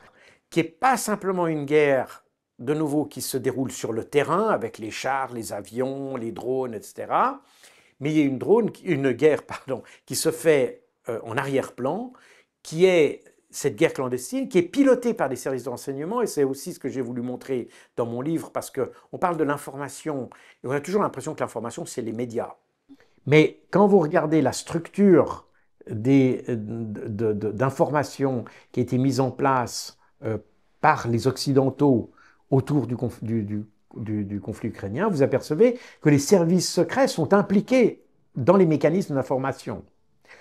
qui n'est pas simplement une guerre, de nouveau, qui se déroule sur le terrain, avec les chars, les avions, les drones, etc., mais il y a une guerre qui se fait en arrière-plan, qui est cette guerre clandestine, qui est pilotée par des services de renseignement, et c'est aussi ce que j'ai voulu montrer dans mon livre, parce qu'on parle de l'information, et on a toujours l'impression que l'information, c'est les médias. Mais quand vous regardez la structure d'information qui a été mise en place par les Occidentaux autour du conflit ukrainien, vous apercevez que les services secrets sont impliqués dans les mécanismes d'information.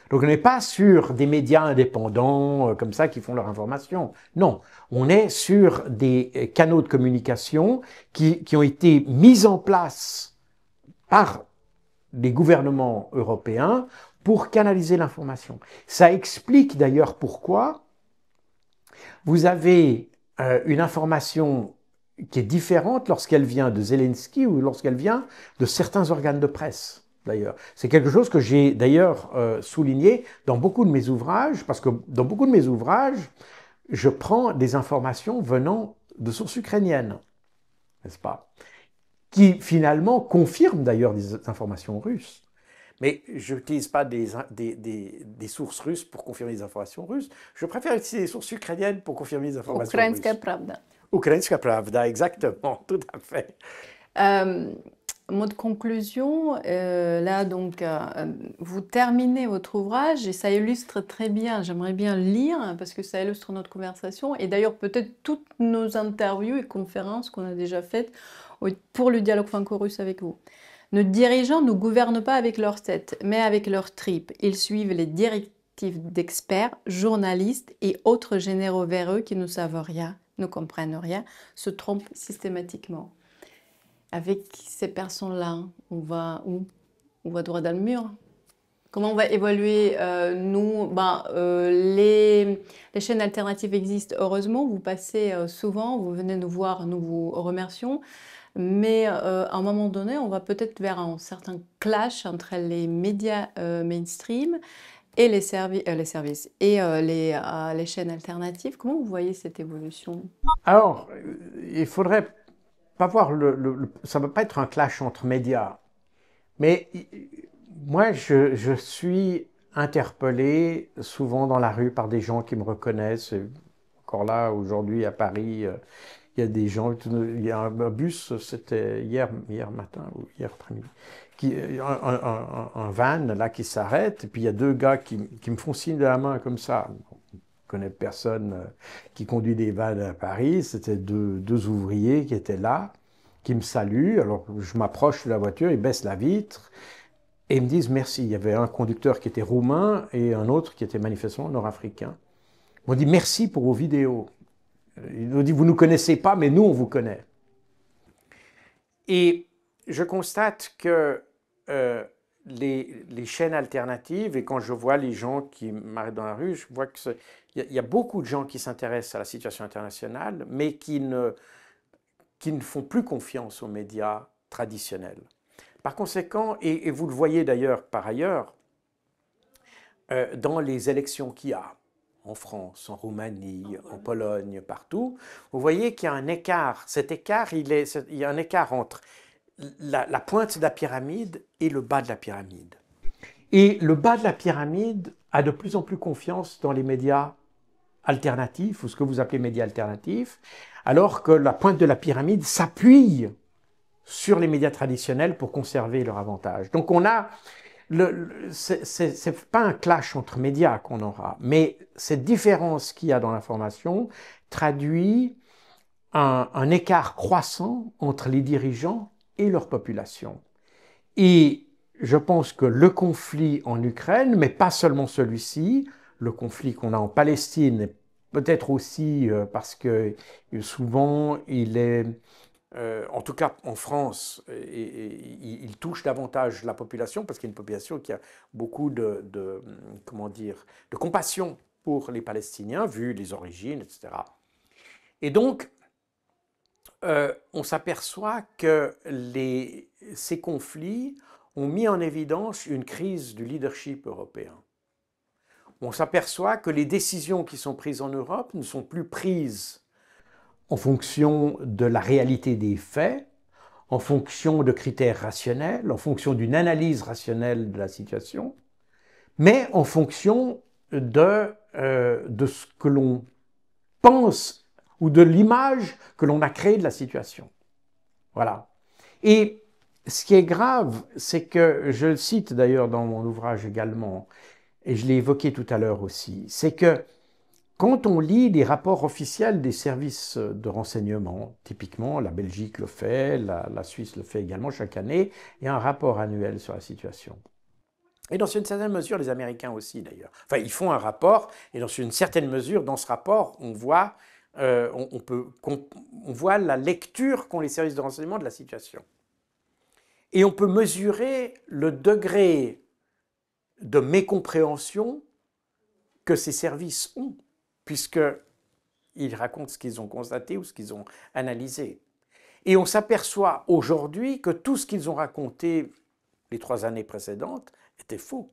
Donc on n'est pas sur des médias indépendants comme ça qui font leur information. Non, on est sur des canaux de communication qui ont été mis en place par les gouvernements européens pour canaliser l'information. Ça explique d'ailleurs pourquoi vous avez une information qui est différente lorsqu'elle vient de Zelensky ou lorsqu'elle vient de certains organes de presse, d'ailleurs. C'est quelque chose que j'ai d'ailleurs souligné dans beaucoup de mes ouvrages, parce que dans beaucoup de mes ouvrages, je prends des informations venant de sources ukrainiennes, n'est-ce pas? Qui finalement confirment d'ailleurs des informations russes. Mais je n'utilise pas des sources russes pour confirmer des informations russes. Je préfère utiliser des sources ukrainiennes pour confirmer des informations russes. Ukrainska Pravda. Ukrainska Pravda, exactement, tout à fait. Mot de conclusion, là donc, vous terminez votre ouvrage et ça illustre très bien, j'aimerais bien le lire parce que ça illustre notre conversation et d'ailleurs peut-être toutes nos interviews et conférences qu'on a déjà faites pour le dialogue franco-russe avec vous. Nos dirigeants ne gouvernent pas avec leur tête, mais avec leur tripes. Ils suivent les directives d'experts, journalistes et autres généraux véreux qui ne savent rien, ne comprennent rien, se trompent systématiquement. Avec ces personnes-là, on va où? On va droit dans le mur. Comment on va évoluer nous, les chaînes alternatives existent, heureusement. Vous passez souvent, vous venez nous voir, nous vous remercions. Mais à un moment donné, on va peut-être vers un certain clash entre les médias mainstream et les services et les chaînes alternatives. Comment vous voyez cette évolution? Alors, il faudrait pas voir ça ne va pas être un clash entre médias, mais moi, je suis interpellé souvent dans la rue par des gens qui me reconnaissent. Encore là, aujourd'hui, à Paris, il y a des gens, il y a un bus, c'était hier matin ou hier après-midi, un van là qui s'arrête, et puis il y a deux gars qui me font signe de la main comme ça. Je ne connais personne qui conduit des vannes à Paris, c'était deux ouvriers qui étaient là, qui me saluent. Alors je m'approche de la voiture, ils baissent la vitre et ils me disent merci. Il y avait un conducteur qui était roumain et un autre qui était manifestement nord-africain. Ils m'ont dit merci pour vos vidéos. Ils nous ont dit vous ne nous connaissez pas, mais nous on vous connaît. Et je constate que les chaînes alternatives, et quand je vois les gens qui m'arrêtent dans la rue, je vois qu'il y a beaucoup de gens qui s'intéressent à la situation internationale, mais qui ne font plus confiance aux médias traditionnels. Par conséquent, et vous le voyez d'ailleurs par ailleurs, dans les élections qu'il y a, en France, en Roumanie, en Pologne, partout, vous voyez qu'il y a un écart. Cet écart, il y a un écart entre la pointe de la pyramide et le bas de la pyramide. Et le bas de la pyramide a de plus en plus confiance dans les médias alternatifs, ou ce que vous appelez médias alternatifs, alors que la pointe de la pyramide s'appuie sur les médias traditionnels pour conserver leur avantage. Donc on a, c'est pas un clash entre médias qu'on aura, mais cette différence qu'il y a dans l'information traduit un écart croissant entre les dirigeants et leur population. Et je pense que le conflit en Ukraine, mais pas seulement celui-ci, le conflit qu'on a en Palestine, peut-être aussi parce que souvent il est, en tout cas en France, il touche davantage la population parce qu'il y a une population qui a beaucoup comment dire, de compassion pour les Palestiniens, vu les origines, etc. Et donc, on s'aperçoit que ces conflits ont mis en évidence une crise du leadership européen. On s'aperçoit que les décisions qui sont prises en Europe ne sont plus prises en fonction de la réalité des faits, en fonction de critères rationnels, en fonction d'une analyse rationnelle de la situation, mais en fonction de ce que l'on pense ou de l'image que l'on a créée de la situation. Voilà. Et ce qui est grave, c'est que, je le cite d'ailleurs dans mon ouvrage également, et je l'ai évoqué tout à l'heure aussi, c'est que quand on lit les rapports officiels des services de renseignement, typiquement la Belgique le fait, la Suisse le fait également chaque année, il y a un rapport annuel sur la situation. Et dans une certaine mesure, les Américains aussi d'ailleurs. Enfin, ils font un rapport, et dans une certaine mesure, dans ce rapport, on voit la lecture qu'ont les services de renseignement de la situation. Et on peut mesurer le degré de mécompréhension que ces services ont, puisqu'ils racontent ce qu'ils ont constaté ou ce qu'ils ont analysé. Et on s'aperçoit aujourd'hui que tout ce qu'ils ont raconté les 3 années précédentes était faux.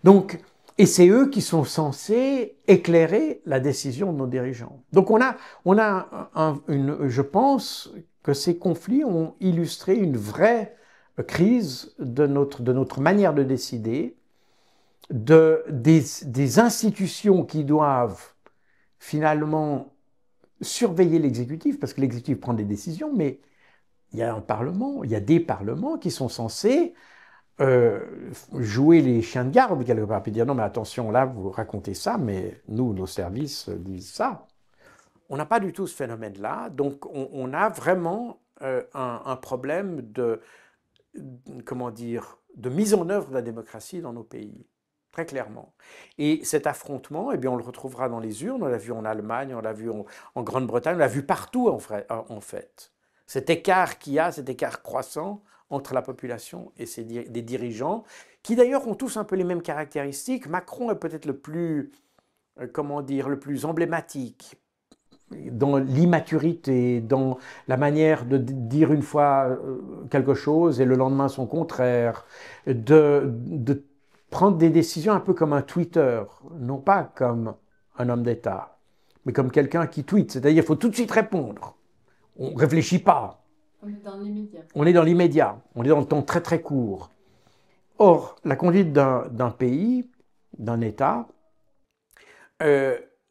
Donc, et c'est eux qui sont censés éclairer la décision de nos dirigeants. Donc je pense que ces conflits ont illustré une vraie crise de notre manière de décider, des institutions qui doivent finalement surveiller l'exécutif, parce que l'exécutif prend des décisions, mais il y a un parlement, il y a des parlements qui sont censés jouer les chiens de garde quelque part, puis dire non mais attention là vous racontez ça, mais nous nos services disent ça. On n'a pas du tout ce phénomène-là, donc on a vraiment un problème comment dire, de mise en œuvre de la démocratie dans nos pays, très clairement. Et cet affrontement, eh bien, on le retrouvera dans les urnes, on l'a vu en Allemagne, on l'a vu en Grande-Bretagne, on l'a vu partout en fait. Cet écart qu'il y a, cet écart croissant entre la population et des dirigeants, qui d'ailleurs ont tous un peu les mêmes caractéristiques. Macron est peut-être le plus, comment dire, le plus emblématique dans l'immaturité, dans la manière de dire une fois quelque chose et le lendemain son contraire, de prendre des décisions un peu comme un tweeteur, non pas comme un homme d'État, mais comme quelqu'un qui tweet, c'est-à-dire il faut tout de suite répondre. On ne réfléchit pas. On est dans l'immédiat. On est dans l'immédiat, on est dans le temps très très court. Or, la conduite d'un pays, d'un État,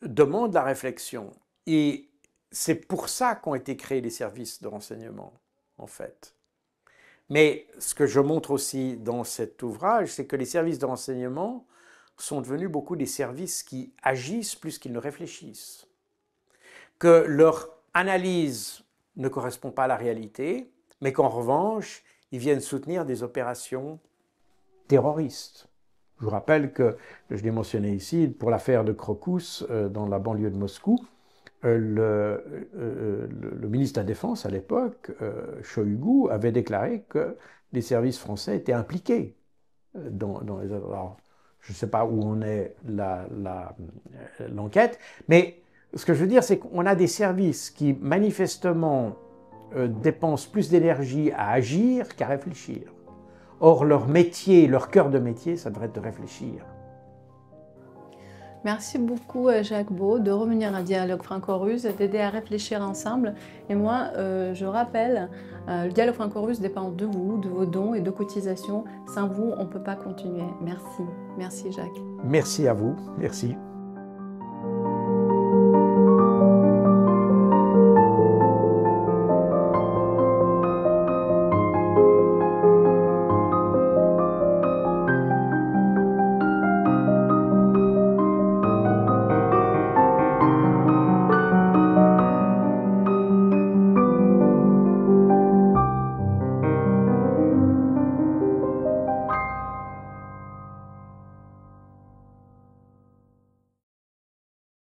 demande la réflexion. Et c'est pour ça qu'ont été créés les services de renseignement, en fait. Mais ce que je montre aussi dans cet ouvrage, c'est que les services de renseignement sont devenus beaucoup des services qui agissent plus qu'ils ne réfléchissent. Que leur analyse ne correspond pas à la réalité, mais qu'en revanche, ils viennent soutenir des opérations terroristes. Je vous rappelle que, je l'ai mentionné ici, pour l'affaire de Crocus dans la banlieue de Moscou, le ministre de la Défense à l'époque, Shoigu, avait déclaré que les services français étaient impliqués dans les... Alors, je ne sais pas où en est l'enquête, mais ce que je veux dire, c'est qu'on a des services qui manifestement dépensent plus d'énergie à agir qu'à réfléchir. Or, leur métier, leur cœur de métier, ça devrait être de réfléchir. Merci beaucoup Jacques Beau de revenir à Dialogue Franco-Russe, d'aider à réfléchir ensemble. Et moi, je rappelle, le Dialogue Franco-Russe dépend de vous, de vos dons et de cotisations. Sans vous, on ne peut pas continuer. Merci. Merci Jacques. Merci à vous. Merci.